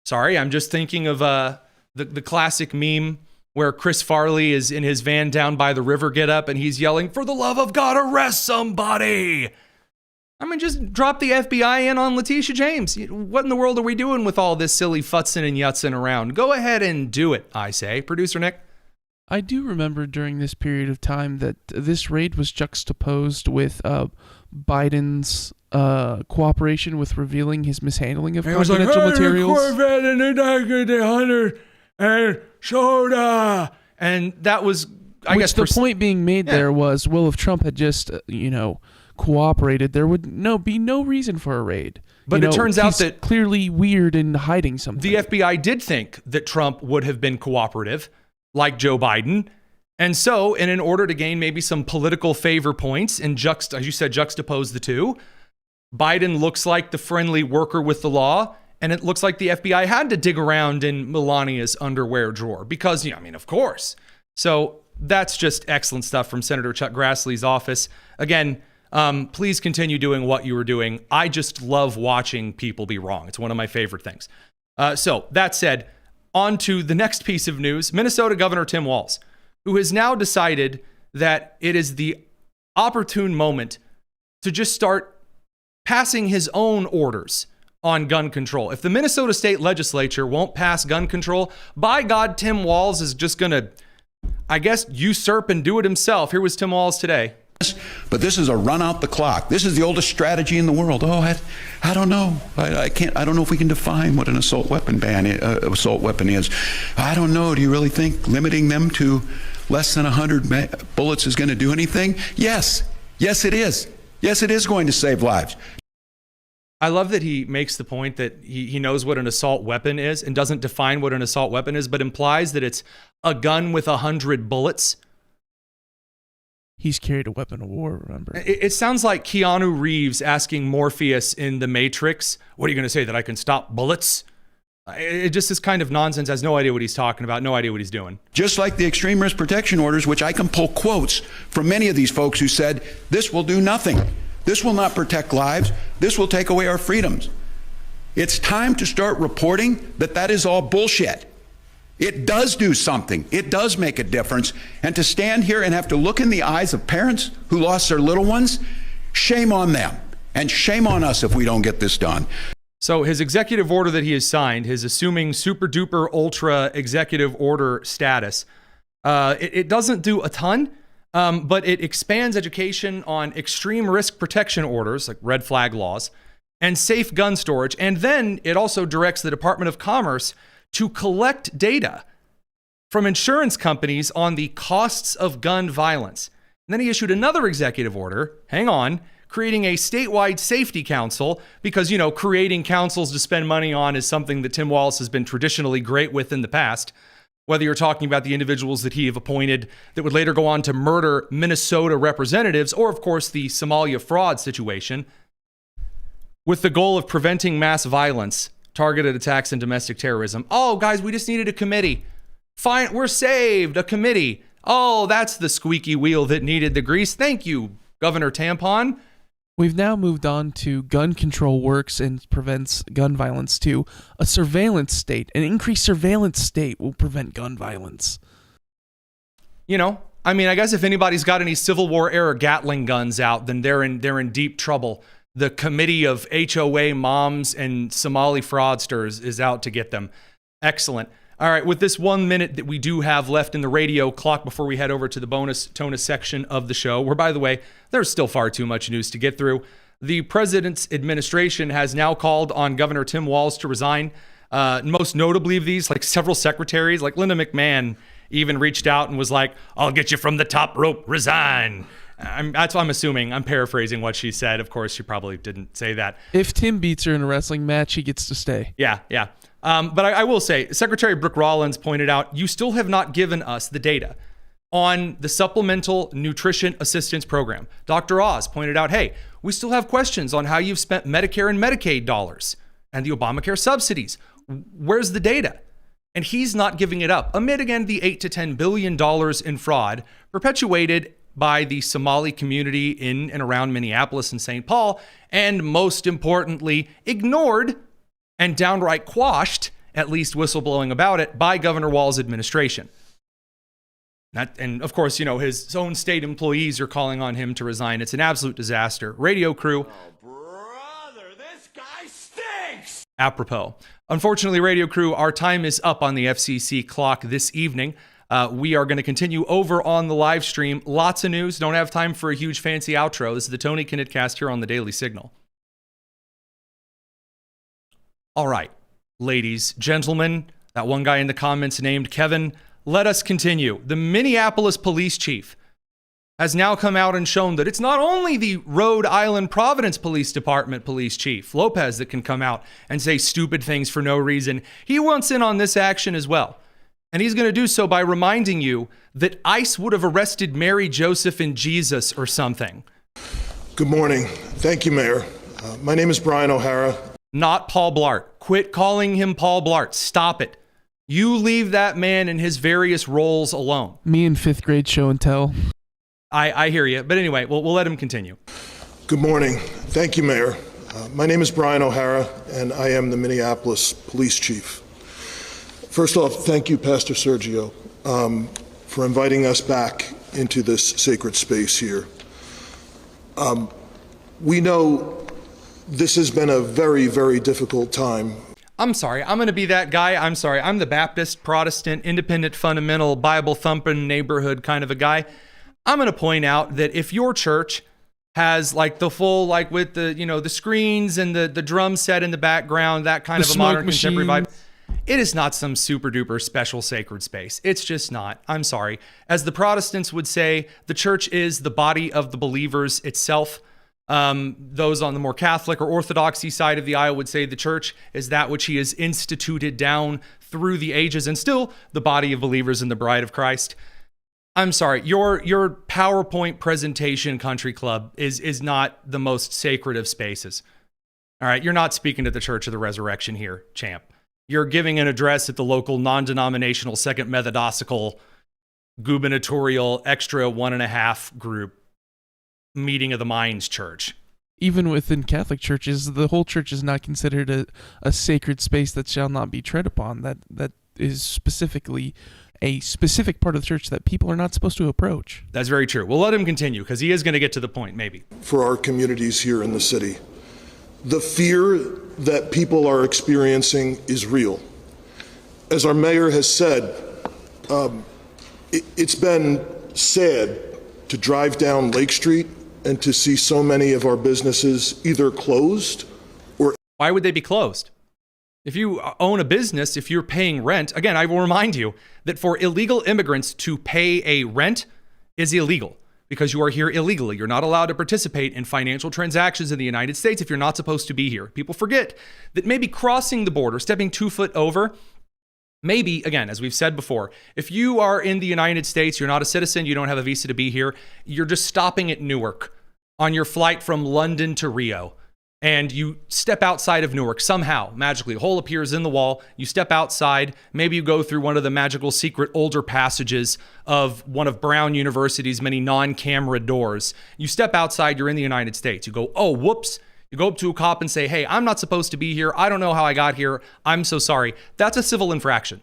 Sorry, I'm just thinking of the classic meme where Chris Farley is in his van down by the river get up and he's yelling, for the love of God, arrest somebody. I mean, just drop the FBI in on Letitia James. What in the world are we doing with all this silly futzing and yutzing around? Go ahead and do it, I say. Producer Nick?
I do remember during this period of time that this raid was juxtaposed with Biden's cooperation with revealing his mishandling of confidential materials.
Corvette and a Hunter and soda. And that was, I guess,
the point being made there was, well, if Trump had just, cooperated, there would be no reason for a raid.
But it turns out that
clearly weird and hiding something.
The FBI did think that Trump would have been cooperative, like Joe Biden. And so, in order to gain maybe some political favor points and as you said, juxtapose the two, Biden looks like the friendly worker with the law, and it looks like the FBI had to dig around in Melania's underwear drawer because, of course. So that's just excellent stuff from Senator Chuck Grassley's office. Again, please continue doing what you were doing. I just love watching people be wrong. It's one of my favorite things. So that said, on to the next piece of news. Minnesota Governor Tim Walz, who has now decided that it is the opportune moment to just start passing his own orders on gun control. If the Minnesota State Legislature won't pass gun control, by God, Tim Walz is just going to, I guess, usurp and do it himself. Here was Tim Walz today.
But this is a run out the clock. This is the oldest strategy in the world. I don't know. I don't know if we can define what an assault weapon is. I don't know. Do you really think limiting them to less than 100 bullets is going to do anything? Yes. Yes, it is. Yes, it is going to save lives.
I love that he makes the point that he knows what an assault weapon is and doesn't define what an assault weapon is, but implies that it's a gun with 100 bullets.
He's carried a weapon of war, remember?
It sounds like Keanu Reeves asking Morpheus in The Matrix, what are you going to say, that I can stop bullets? It just is kind of nonsense, has no idea what he's talking about, no idea what he's doing.
Just like the extreme risk protection orders, which I can pull quotes from many of these folks who said, this will do nothing. This will not protect lives. This will take away our freedoms. It's time to start reporting that is all bullshit. It does do something. It does make a difference. And to stand here and have to look in the eyes of parents who lost their little ones, shame on them. And shame on us if we don't get this done.
So his executive order that he has signed, his assuming super duper ultra executive order status, it doesn't do a ton, but it expands education on extreme risk protection orders, like red flag laws, and safe gun storage. And then it also directs the Department of Commerce to collect data from insurance companies on the costs of gun violence. And then he issued another executive order, creating a statewide safety council because, creating councils to spend money on is something that Tim Walz has been traditionally great with in the past. Whether you're talking about the individuals that he have appointed that would later go on to murder Minnesota representatives, or of course the Somalia fraud situation, with the goal of preventing mass violence, targeted attacks, and domestic terrorism. Oh, guys, we just needed a committee. Fine, we're saved, a committee. Oh, that's the squeaky wheel that needed the grease. Thank you, Governor Tampon.
We've now moved on to gun control works and prevents gun violence to a surveillance state. An increased surveillance state will prevent gun violence.
You know, I mean, I guess if anybody's got any Civil War era Gatling guns out, then they're in deep trouble. The committee of HOA moms and Somali fraudsters is out to get them. Excellent. All right, with this 1 minute that we do have left in the radio clock before we head over to the bonus section of the show, where, by the way, there's still far too much news to get through. The president's administration has now called on Governor Tim Walz to resign. Most notably of these, like several secretaries, like Linda McMahon even reached out and was like, I'll get you from the top rope, resign. That's what I'm assuming. I'm paraphrasing what she said. Of course, she probably didn't say that.
If Tim beats her in a wrestling match, he gets to stay.
Yeah. But I will say, Secretary Brooke Rollins pointed out, you still have not given us the data on the Supplemental Nutrition Assistance Program. Dr. Oz pointed out, hey, we still have questions on how you've spent Medicare and Medicaid dollars and the Obamacare subsidies. Where's the data? And he's not giving it up amid, again, the $8 to $10 billion in fraud perpetuated by the Somali community in and around Minneapolis and St. Paul, and most importantly, ignored and downright quashed, at least whistleblowing about it, by Governor Walz's administration. And of course, you know, his own state employees are calling on him to resign. It's an absolute disaster. Radio crew. Oh, brother, this guy stinks! Apropos. Unfortunately, radio crew, our time is up on the FCC clock this evening. We are going to continue over on the live stream. Lots of news. Don't have time for a huge fancy outro. This is the Tony Kinnett Cast here on the Daily Signal. All right, ladies, gentlemen, that one guy in the comments named Kevin, let us continue. The Minneapolis police chief has now come out and shown that it's not only the Rhode Island Providence Police Department police chief, Lopez, that can come out and say stupid things for no reason. He wants in on this action as well. And he's going to do so by reminding you that ICE would have arrested Mary, Joseph, and Jesus or something.
Good morning. Thank you, Mayor. My name is Brian O'Hara.
Not Paul Blart. Quit calling him Paul Blart. Stop it. You leave that man in his various roles alone.
Me in fifth grade show and tell.
I hear you. But anyway, we'll let him continue.
Good morning. Thank you, Mayor. My name is Brian O'Hara, and I am the Minneapolis police chief. First off, thank you, Pastor Sergio, for inviting us back into this sacred space here. We know this has been a very, very difficult time.
I'm sorry. I'm going to be that guy. I'm sorry. I'm the Baptist, Protestant, independent, fundamental, Bible-thumping neighborhood kind of a guy. I'm going to point out that if your church has like the full, like with the, you know, the screens and the drum set in the background, that kind of a modern contemporary vibe, it is not some super duper special sacred space. It's just not. I'm sorry. As the Protestants would say, the church is the body of the believers itself. Those on the more Catholic or Orthodoxy side of the aisle would say the church is that which he has instituted down through the ages and still the body of believers in the bride of Christ. I'm sorry, your PowerPoint presentation, Country Club, is not the most sacred of spaces. All right, you're not speaking to the Church of the Resurrection here, champ. You're giving an address at the local non-denominational Second Methodosical gubernatorial extra 1.5 group meeting of the minds church.
Even within Catholic churches, the whole church is not considered a sacred space that shall not be tread upon. That is specifically a specific part of the church that people are not supposed to approach.
That's very true. We'll let him continue because he is going to get to the point, maybe.
For our communities here in the city, the fear that people are experiencing is real. As our mayor has said, it's been sad to drive down Lake Street and to see so many of our businesses either closed or...
Why would they be closed? If you own a business, if you're paying rent, again, I will remind you that for illegal immigrants to pay a rent is illegal because you are here illegally. You're not allowed to participate in financial transactions in the United States if you're not supposed to be here. People forget that maybe crossing the border, stepping 2 foot over, maybe, again, as we've said before, if you are in the United States, you're not a citizen, you don't have a visa to be here, you're just stopping at Newark on your flight from London to Rio. and you step outside of Newark somehow, magically, a hole appears in the wall, you step outside, maybe you go through one of the magical secret older passages of one of Brown University's many non-camera doors. You step outside, you're in the United States. You go, oh, whoops. You go up to a cop and say, hey, I'm not supposed to be here. I don't know how I got here. I'm so sorry. That's a civil infraction.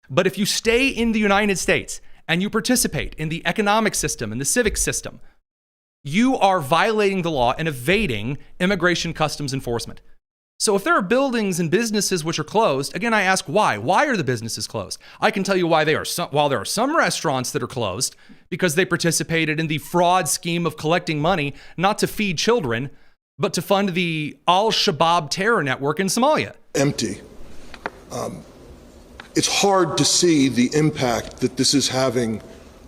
But if you stay in the United States and you participate in the economic system and the civic system, you are violating the law and evading immigration customs enforcement. So if there are buildings and businesses which are closed, again, I ask why? Why are the businesses closed? I can tell you why they are. While there are some restaurants that are closed because they participated in the fraud scheme of collecting money, not to feed children, but to fund the Al-Shabaab terror network in Somalia.
Empty. It's hard to see the impact that this is having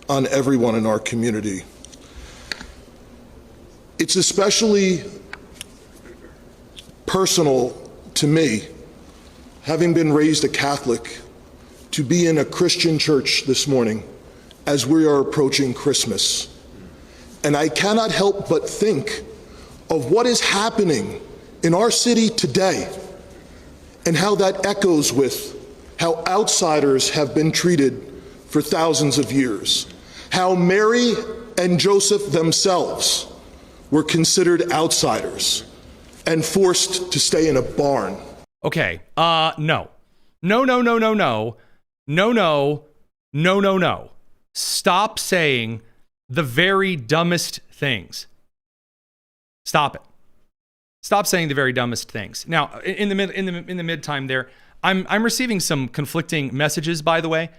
on everyone in our community. It's especially personal to me, having been raised a Catholic, to be in a Christian church this morning as we are approaching Christmas. And I cannot help but think of what is happening in our city today and how that echoes with how outsiders have been treated for thousands of years, how Mary and Joseph themselves were considered outsiders and forced to stay in a barn.
Okay, no. No. Stop saying the very dumbest things. Stop it. Stop saying the very dumbest things. Now, in the mid-time there, I'm receiving some conflicting messages, by the way.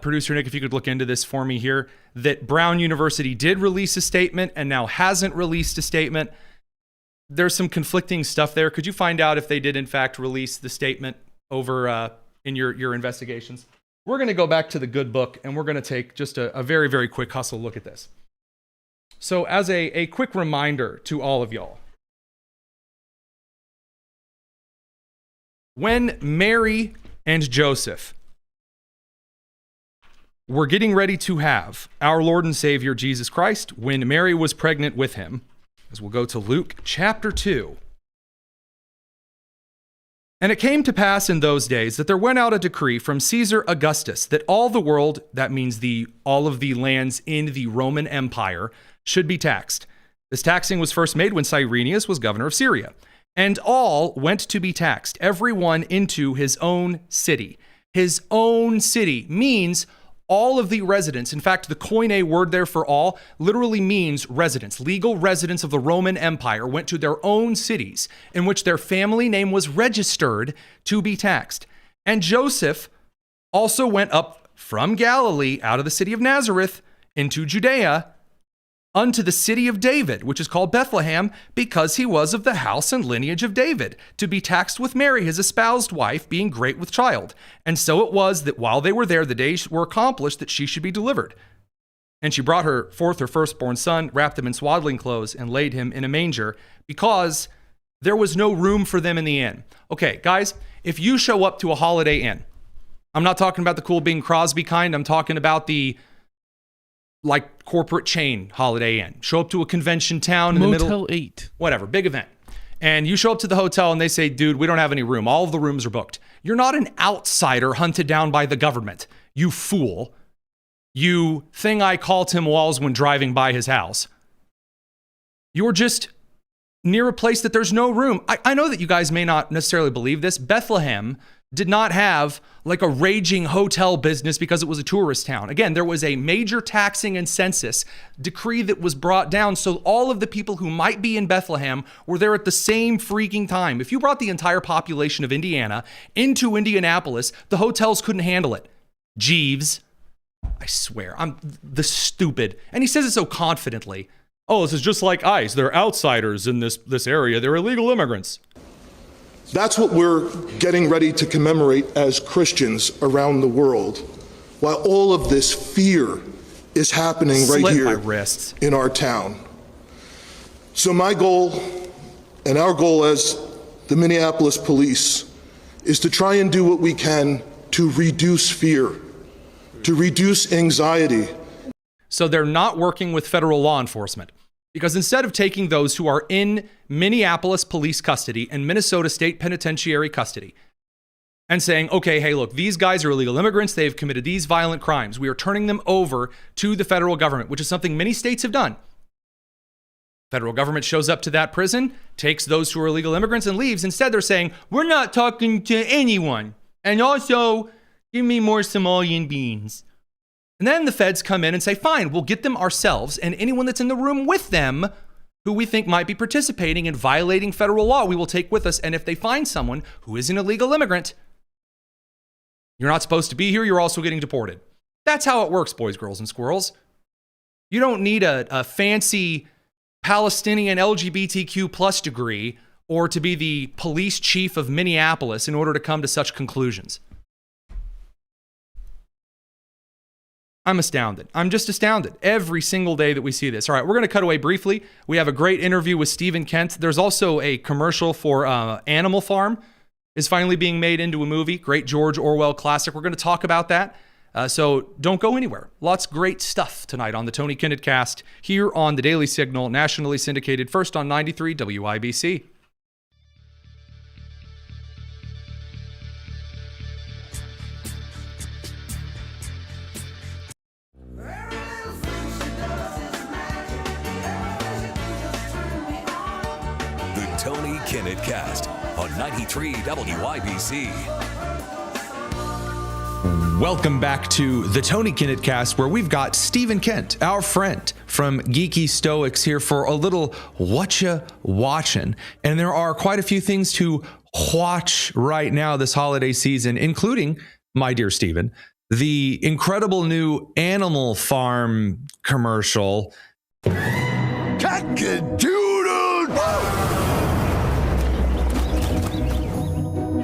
Producer Nick, if you could look into this for me here, that Brown University did release a statement and now hasn't released a statement. There's some conflicting stuff there. Could you find out if they did, in fact, release the statement over in your investigations? We're going to go back to the good book, and we're going to take just a very, very quick hustle look at this. So as a quick reminder to all of y'all, when Mary and Joseph were getting ready to have our Lord and Savior Jesus Christ, when Mary was pregnant with him, as we'll go to Luke chapter 2. And it came to pass in those days that there went out a decree from Caesar Augustus that all the world, that means all of the lands in the Roman Empire, should be taxed. This taxing was first made when Cyrenius was governor of Syria. And all went to be taxed, every one into his own city. His own city means all of the residents. In fact, the Koine word there for all literally means residents. Legal residents of the Roman Empire went to their own cities in which their family name was registered to be taxed. And Joseph also went up from Galilee out of the city of Nazareth into Judea unto the city of David, which is called Bethlehem, because he was of the house and lineage of David, to be taxed with Mary, his espoused wife, being great with child. And so it was that while they were there, the days were accomplished that she should be delivered. And she brought forth her firstborn son, wrapped him in swaddling clothes, and laid him in a manger, because there was no room for them in the inn. Okay, guys, if you show up to a Holiday Inn, I'm not talking about the cool Bing Crosby kind, I'm talking about the corporate chain Holiday Inn. Show up to a convention town in the middle.
Motel 8.
Whatever, big event. And you show up to the hotel and they say, dude, we don't have any room. All of the rooms are booked. You're not an outsider hunted down by the government. You fool. You thing I call Tim Walz when driving by his house. You're just near a place that there's no room. I know that you guys may not necessarily believe this. Bethlehem did not have a raging hotel business because it was a tourist town. Again, there was a major taxing and census decree that was brought down, so all of the people who might be in Bethlehem were there at the same freaking time. If you brought the entire population of Indiana into Indianapolis, the hotels couldn't handle it. Jeeves, I swear, I'm the stupid. And he says it so confidently. Oh, this is just like ICE. They're outsiders in this area. They're illegal immigrants.
That's what we're getting ready to commemorate as Christians around the world, while all of this fear is happening right here in our town. So my goal, and our goal as the Minneapolis police, is to try and do what we can to reduce fear, to reduce anxiety.
So they're not working with federal law enforcement. Because instead of taking those who are in Minneapolis police custody and Minnesota State Penitentiary custody and saying, okay, hey, look, these guys are illegal immigrants. They've committed these violent crimes. We are turning them over to the federal government, which is something many states have done. Federal government shows up to that prison, takes those who are illegal immigrants and leaves. Instead, they're saying, we're not talking to anyone. And also, give me more Somalian beans. And then the feds come in and say, fine, we'll get them ourselves, and anyone that's in the room with them who we think might be participating in violating federal law, we will take with us. And if they find someone who is an illegal immigrant, you're not supposed to be here, you're also getting deported. That's how it works, boys, girls, and squirrels. You don't need a fancy Palestinian LGBTQ plus degree or to be the police chief of Minneapolis in order to come to such conclusions. I'm astounded. I'm just astounded every single day that we see this. All right, we're going to cut away briefly. We have a great interview with Stephen Kent. There's also a commercial for Animal Farm is finally being made into a movie. Great George Orwell classic. We're going to talk about that. So don't go anywhere. Lots of great stuff tonight on the Tony Kinnett Cast here on the Daily Signal, nationally syndicated, first on 93 WIBC.
Tony Kinnett Cast on 93 WIBC.
Welcome back to the Tony Kinnett Cast, where we've got Stephen Kent, our friend from Geeky Stoics, here for a little whatcha watchin'. And there are quite a few things to watch right now this holiday season, including, my dear Stephen, the incredible new Animal Farm commercial.
Cock-a-doodle!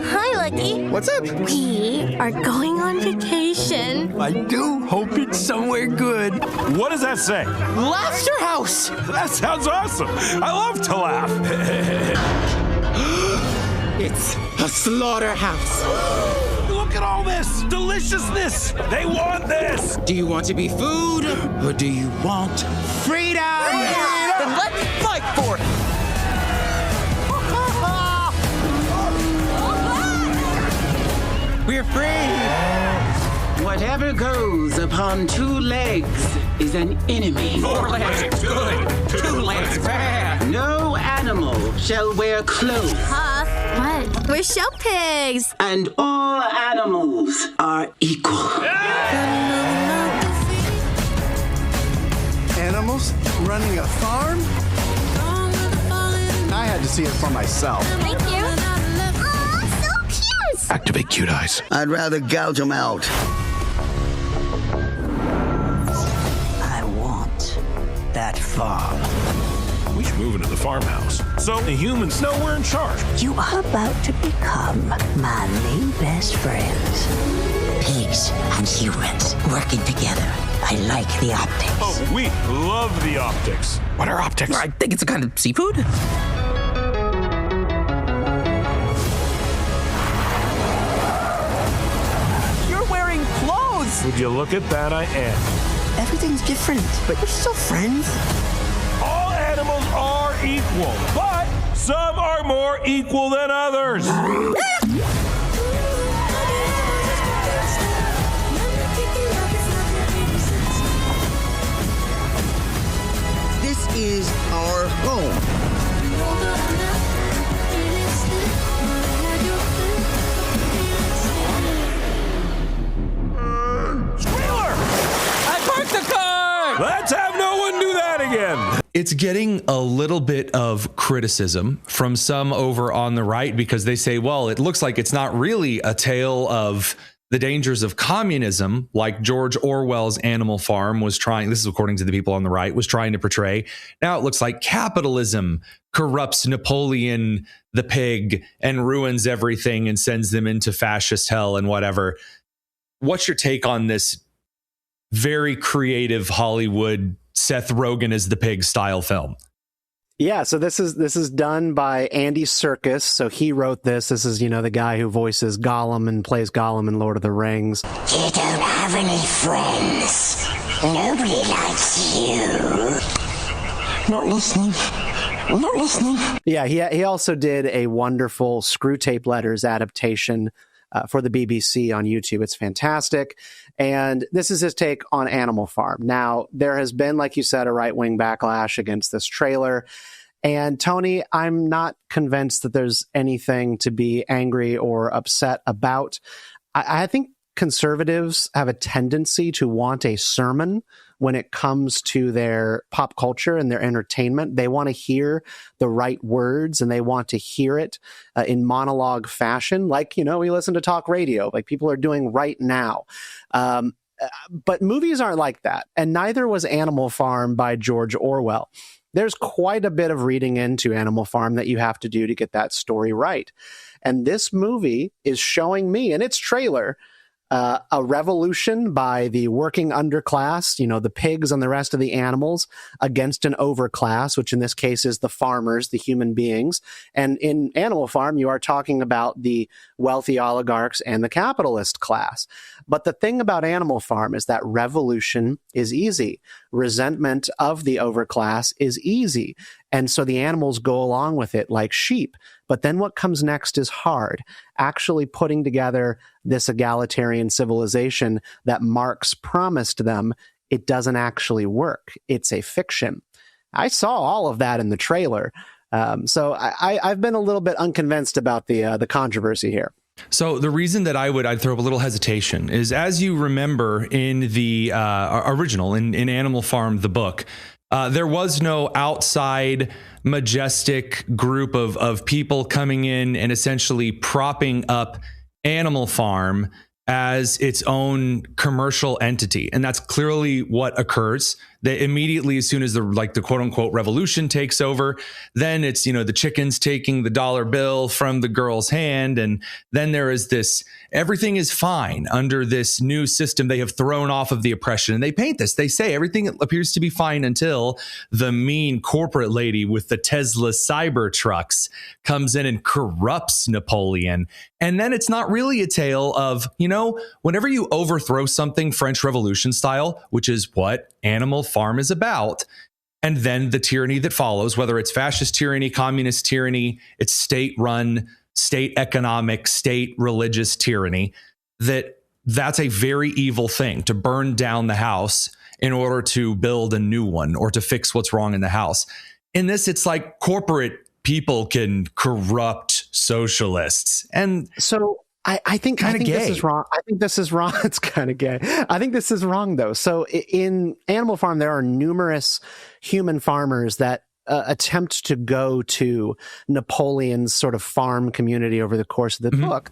Hi, Lucky.
What's up?
We are going on vacation.
I do hope it's somewhere good.
What does that say?
Laughter House!
That sounds awesome. I love to laugh.
It's a slaughterhouse.
Look at all this deliciousness. They want this.
Do you want to be food or do you want freedom? Then let's fight for it. We're free! Whatever goes upon two legs is an enemy.
4 legs, good. 2 legs, bad.
No animal shall wear clothes.
What? We're show pigs.
And all animals are equal.
Animals running a farm? I had to see it for myself.
Thank you.
Activate cute eyes.
I'd rather gouge them out.
I want that farm.
We should move into the farmhouse so the humans know we're in charge.
You are about to become my new best friends. Pigs and humans working together. I like the optics.
Oh, we love the optics.
What are optics?
I think it's a kind of seafood.
Would you look at that? I am.
Everything's different, but we're still friends.
All animals are equal, but some are more equal than others.
This is our home.
Let's have no one do that again.
It's getting a little bit of criticism from some over on the right because they say, well, it looks like it's not really a tale of the dangers of communism like George Orwell's Animal Farm was trying, this is according to the people on the right, was trying to portray. Now it looks like capitalism corrupts Napoleon the pig and ruins everything and sends them into fascist hell and whatever. What's your take on this very creative Hollywood Seth Rogen as the pig style film?
Yeah, so this is done by Andy Serkis. So he wrote this. This is, the guy who voices Gollum and plays Gollum in Lord of the Rings.
You don't have any friends. Nobody likes you.
not listening. We're not listening.
Yeah, he also did a wonderful Screw Tape Letters adaptation for the BBC on YouTube. It's fantastic. And this is his take on Animal Farm. Now, there has been, like you said, a right-wing backlash against this trailer. And Tony, I'm not convinced that there's anything to be angry or upset about. I think conservatives have a tendency to want a sermon when it comes to their pop culture and their entertainment. They want to hear the right words, and they want to hear it in monologue fashion, like, we listen to talk radio, like people are doing right now. But movies aren't like that, and neither was Animal Farm by George Orwell. There's quite a bit of reading into Animal Farm that you have to do to get that story right. And this movie is showing me in its trailer a revolution by the working underclass, the pigs and the rest of the animals, against an overclass, which in this case is the farmers, the human beings. And in Animal Farm, you are talking about the wealthy oligarchs and the capitalist class. But the thing about Animal Farm is that revolution is easy. Resentment of the overclass is easy. And so the animals go along with it like sheep. But then what comes next is hard. Actually putting together this egalitarian civilization that Marx promised them, it doesn't actually work. It's a fiction. I saw all of that in the trailer. So I've been a little bit unconvinced about the controversy here.
So the reason that I'd throw up a little hesitation is, as you remember in the original, in Animal Farm, the book, there was no outside majestic group of people coming in and essentially propping up Animal Farm as its own commercial entity. And that's clearly what occurs. That immediately, as soon as the quote unquote revolution takes over, then it's, the chickens taking the dollar bill from the girl's hand. And then there is this, everything is fine under this new system they have thrown off of the oppression. And they paint this, they say everything appears to be fine until the mean corporate lady with the Tesla cyber trucks comes in and corrupts Napoleon. And then it's not really a tale of, whenever you overthrow something French Revolution style, which is what Animal Farm is about, and then the tyranny that follows, whether it's fascist tyranny, communist tyranny, it's state-run, state economic, state religious tyranny, that's a very evil thing, to burn down the house in order to build a new one or to fix what's wrong in the house. In this, it's like corporate people can corrupt socialists. And
so I think this is wrong. I think this is wrong. It's kind of gay. I think this is wrong, though. So in Animal Farm, there are numerous human farmers that attempt to go to Napoleon's sort of farm community over the course of the book.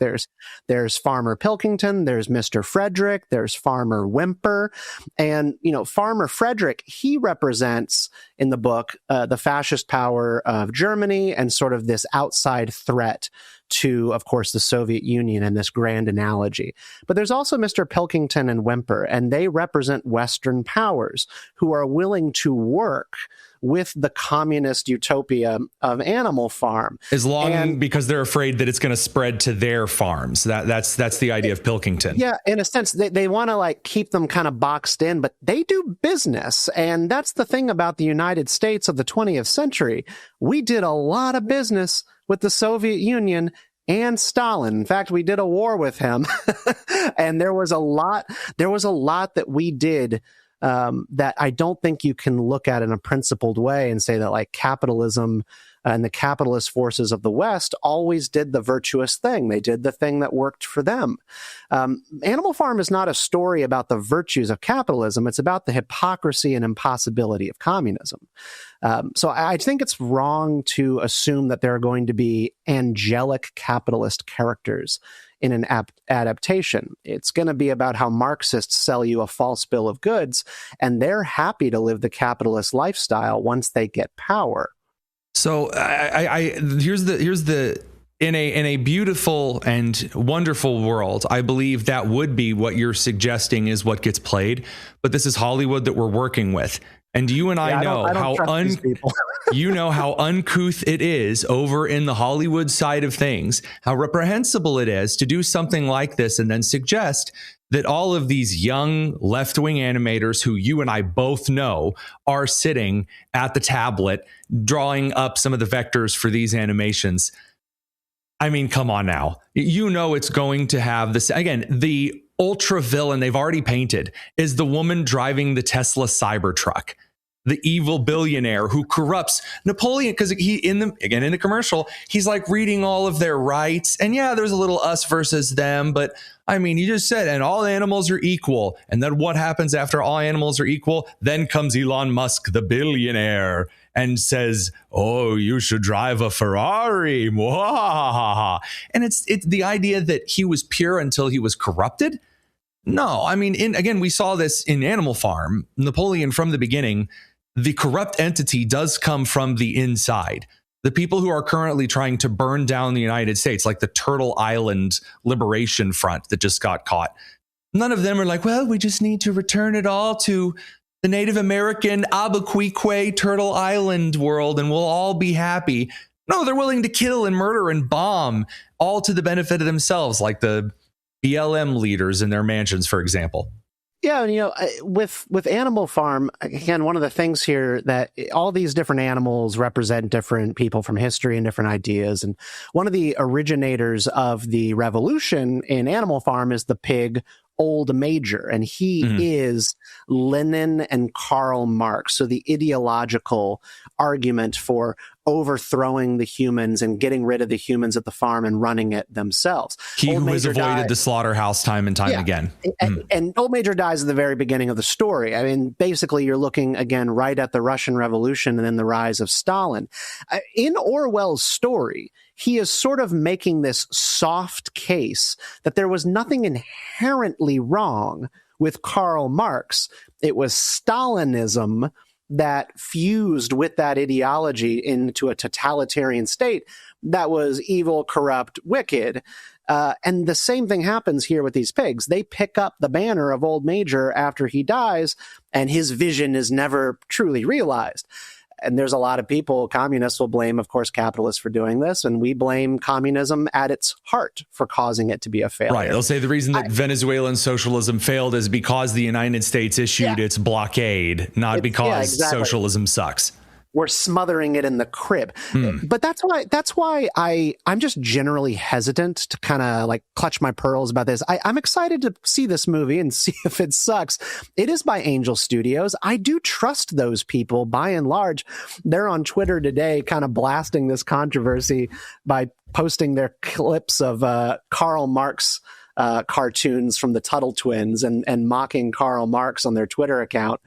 There's Farmer Pilkington, there's Mr. Frederick, there's Farmer Whymper. And, Farmer Frederick, he represents in the book the fascist power of Germany and sort of this outside threat to, of course, the Soviet Union and this grand analogy. But there's also Mr. Pilkington and Whymper, and they represent Western powers who are willing to work with the communist utopia of Animal Farm.
Because they're afraid that it's going to spread to their farms. That's the idea of Pilkington.
Yeah, in a sense, they want to keep them kind of boxed in, but they do business. And that's the thing about the United States of the 20th century. We did a lot of business with the Soviet Union and Stalin. In fact, we did a war with him. And there was a lot that we did that I don't think you can look at in a principled way and say that capitalism and the capitalist forces of the West always did the virtuous thing. They did the thing that worked for them. Animal Farm is not a story about the virtues of capitalism. It's about the hypocrisy and impossibility of communism. So I think it's wrong to assume that there are going to be angelic capitalist characters in an adaptation. It's going to be about how Marxists sell you a false bill of goods, and they're happy to live the capitalist lifestyle once they get power.
So here's the in a beautiful and wonderful world, I believe that would be what you're suggesting is what gets played. But this is Hollywood that we're working with. And you and I know you know how uncouth it is over in the Hollywood side of things, how reprehensible it is to do something like this and then suggest that all of these young left-wing animators who you and I both know are sitting at the tablet drawing up some of the vectors for these animations. I mean, come on now. You know it's going to have this. Again, the ultra villain they've already painted is the woman driving the Tesla Cybertruck, the evil billionaire who corrupts Napoleon, because in the commercial, he's like reading all of their rights. And yeah, there's a little us versus them. But I mean, you just said, and all animals are equal. And then what happens after all animals are equal? Then comes Elon Musk, the billionaire, and says, oh, you should drive a Ferrari. And it's the idea that he was pure until he was corrupted. No, I mean, again, we saw this in Animal Farm. Napoleon, from the beginning, the corrupt entity does come from the inside. The people who are currently trying to burn down the United States, like the Turtle Island Liberation Front that just got caught, none of them are like, well, we just need to return it all to the Native American Abaquique Turtle Island world and we'll all be happy. No, they're willing to kill and murder and bomb, all to the benefit of themselves, like the BLM leaders in their mansions, for example.
Yeah, and with Animal Farm, again, one of the things here that all these different animals represent different people from history and different ideas. And one of the originators of the revolution in Animal Farm is the pig Old Major, and he is Lenin and Karl Marx. So the ideological argument for overthrowing the humans and getting rid of the humans at the farm and running it themselves.
He who has avoided the slaughterhouse time and time again.
And Old Major dies at the very beginning of the story. I mean, basically, you're looking, again, right at the Russian Revolution and then the rise of Stalin. In Orwell's story, he is sort of making this soft case that there was nothing inherently wrong with Karl Marx. It was Stalinism that fused with that ideology into a totalitarian state that was evil, corrupt, wicked. And the same thing happens here with these pigs. They pick up the banner of Old Major after he dies, and his vision is never truly realized. And there's a lot of people, communists will blame, of course, capitalists for doing this, and we blame communism at its heart for causing it to be a failure.
Right. They'll say the reason that Venezuelan socialism failed is because the United States issued its blockade, not because socialism sucks.
We're smothering it in the crib. But that's why I'm just generally hesitant to kind of like clutch my pearls about this. I'm excited to see this movie and see if it sucks. It is by Angel Studios. I do trust those people by and large. They're on Twitter today kind of blasting this controversy by posting their clips of Karl Marx cartoons from the Tuttle Twins and mocking Karl Marx on their Twitter account.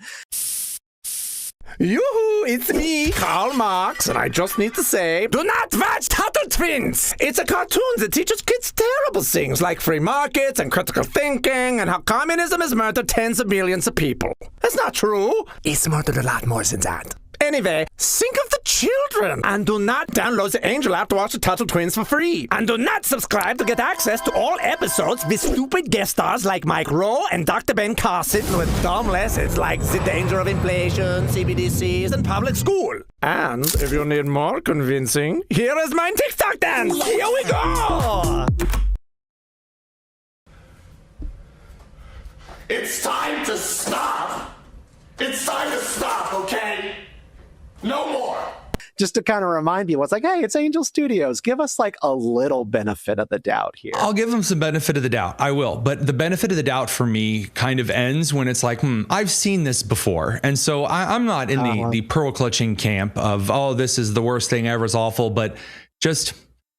Yoo-hoo, it's me, Karl Marx, and I just need to say, do not watch Tuttle Twins! It's a cartoon that teaches kids terrible things like free markets and critical thinking and how communism has murdered tens of millions of people. That's not true. It's murdered a lot more than that. Anyway, think of the children. And do not download the Angel app to watch the Tuttle Twins for free. And do not subscribe to get access to all episodes with stupid guest stars like Mike Rowe and Dr. Ben Carson with dumb lessons like the danger of inflation, CBDCs, and public school. And if you need more convincing, here is my TikTok dance. Here we go.
It's time to stop. It's time to stop, okay? No more.
Just to kind of remind you, it's like, hey, it's Angel Studios. Give us like a little benefit of the doubt here.
I'll give them some benefit of the doubt. I will. But the benefit of the doubt for me kind of ends when it's like, I've seen this before. And so I'm not in the pearl clutching camp of, oh, this is the worst thing ever, is awful. But just,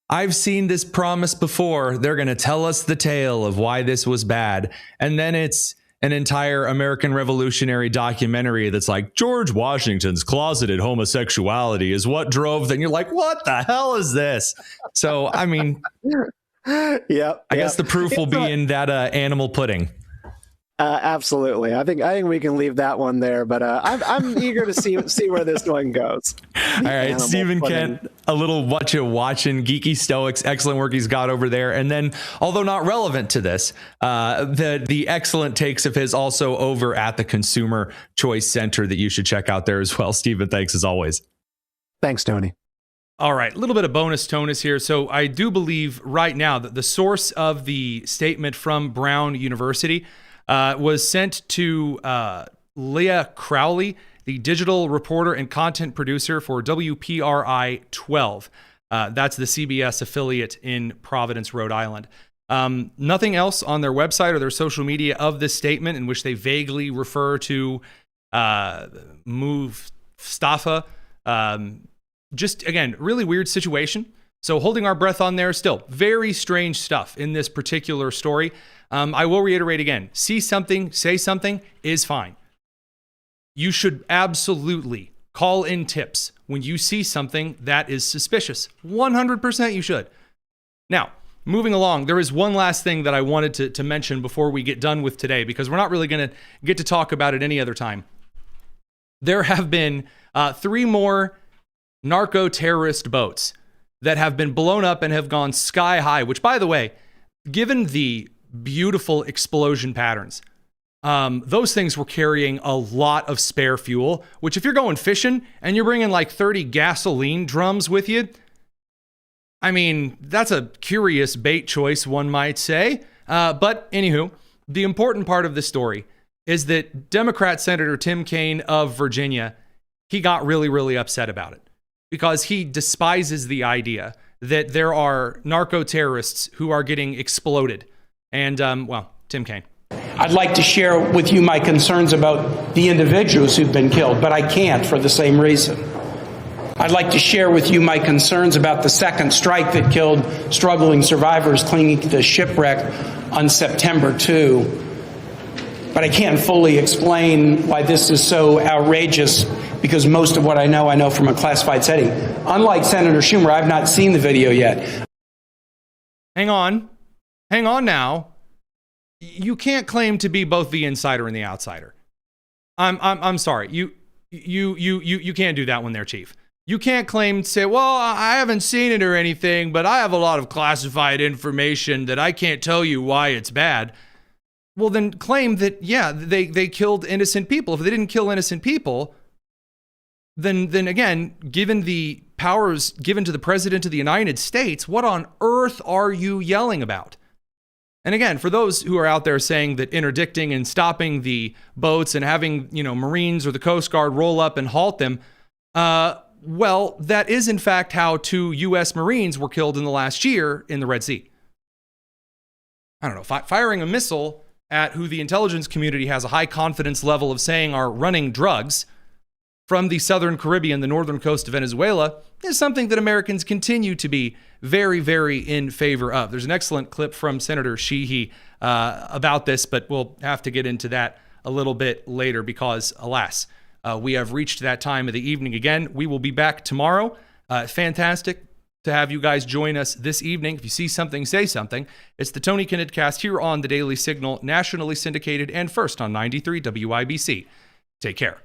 I've seen this promise before. They're going to tell us the tale of why this was bad. And then it's an entire American revolutionary documentary that's like, George Washington's closeted homosexuality is what drove. Then you're like, what the hell is this? So, I mean, I guess the proof will be in that animal pudding.
Absolutely. I think we can leave that one there, but I'm eager to see where this one goes.
All right, Stephen Kent, a little what you watching, geeky stoics, excellent work he's got over there. And then, although not relevant to this, the excellent takes of his also over at the Consumer Choice Center that you should check out there as well. Stephen, thanks as always.
Thanks, Tony.
All right, a little bit of bonus tonus here. So I do believe right now that the source of the statement from Brown University was sent to Leah Crowley, the digital reporter and content producer for WPRI 12. That's the CBS affiliate in Providence, Rhode Island. Nothing else on their website or their social media of this statement, in which they vaguely refer to Mustafa. Just, again, really weird situation. So holding our breath on there still. Very strange stuff in this particular story. I will reiterate again, see something, say something is fine. You should absolutely call in tips when you see something that is suspicious. 100% you should. Now, moving along, there is one last thing that I wanted to mention before we get done with today, because we're not really going to get to talk about it any other time. There have been 3 more narco-terrorist boats that have been blown up and have gone sky high, which, by the way, given the beautiful explosion patterns, those things were carrying a lot of spare fuel, which if you're going fishing and you're bringing like 30 gasoline drums with you, I mean, that's a curious bait choice, one might say. But anywho, the important part of the story is that Democrat Senator Tim Kaine of Virginia, he got really, really upset about it, because he despises the idea that there are narco-terrorists who are getting exploded. And, Tim Kaine.
I'd like to share with you my concerns about the individuals who've been killed, but I can't for the same reason. I'd like to share with you my concerns about the second strike that killed struggling survivors clinging to the shipwreck on September 2. But I can't fully explain why this is so outrageous, because most of what I know from a classified setting. Unlike Senator Schumer, I've not seen the video yet.
Hang on now. You can't claim to be both the insider and the outsider. I'm sorry. You can't do that one there, Chief. You can't claim to say, well, I haven't seen it or anything, but I have a lot of classified information that I can't tell you why it's bad. Well, then claim that, yeah, they killed innocent people. If they didn't kill innocent people, then again, given the powers given to the President of the United States, what on earth are you yelling about? And again, for those who are out there saying that interdicting and stopping the boats and having, Marines or the Coast Guard roll up and halt them, well, that is in fact how 2 U.S. Marines were killed in the last year in the Red Sea. I don't know, firing a missile at who the intelligence community has a high confidence level of saying are running drugs from the southern Caribbean, the northern coast of Venezuela, is something that Americans continue to be very, very in favor of. There's an excellent clip from Senator Sheehy about this, but we'll have to get into that a little bit later because, alas, we have reached that time of the evening again. We will be back tomorrow. Fantastic to have you guys join us this evening. If you see something, say something. It's the Tony Kinnett Cast here on the Daily Signal, nationally syndicated and first on 93 WIBC. Take care.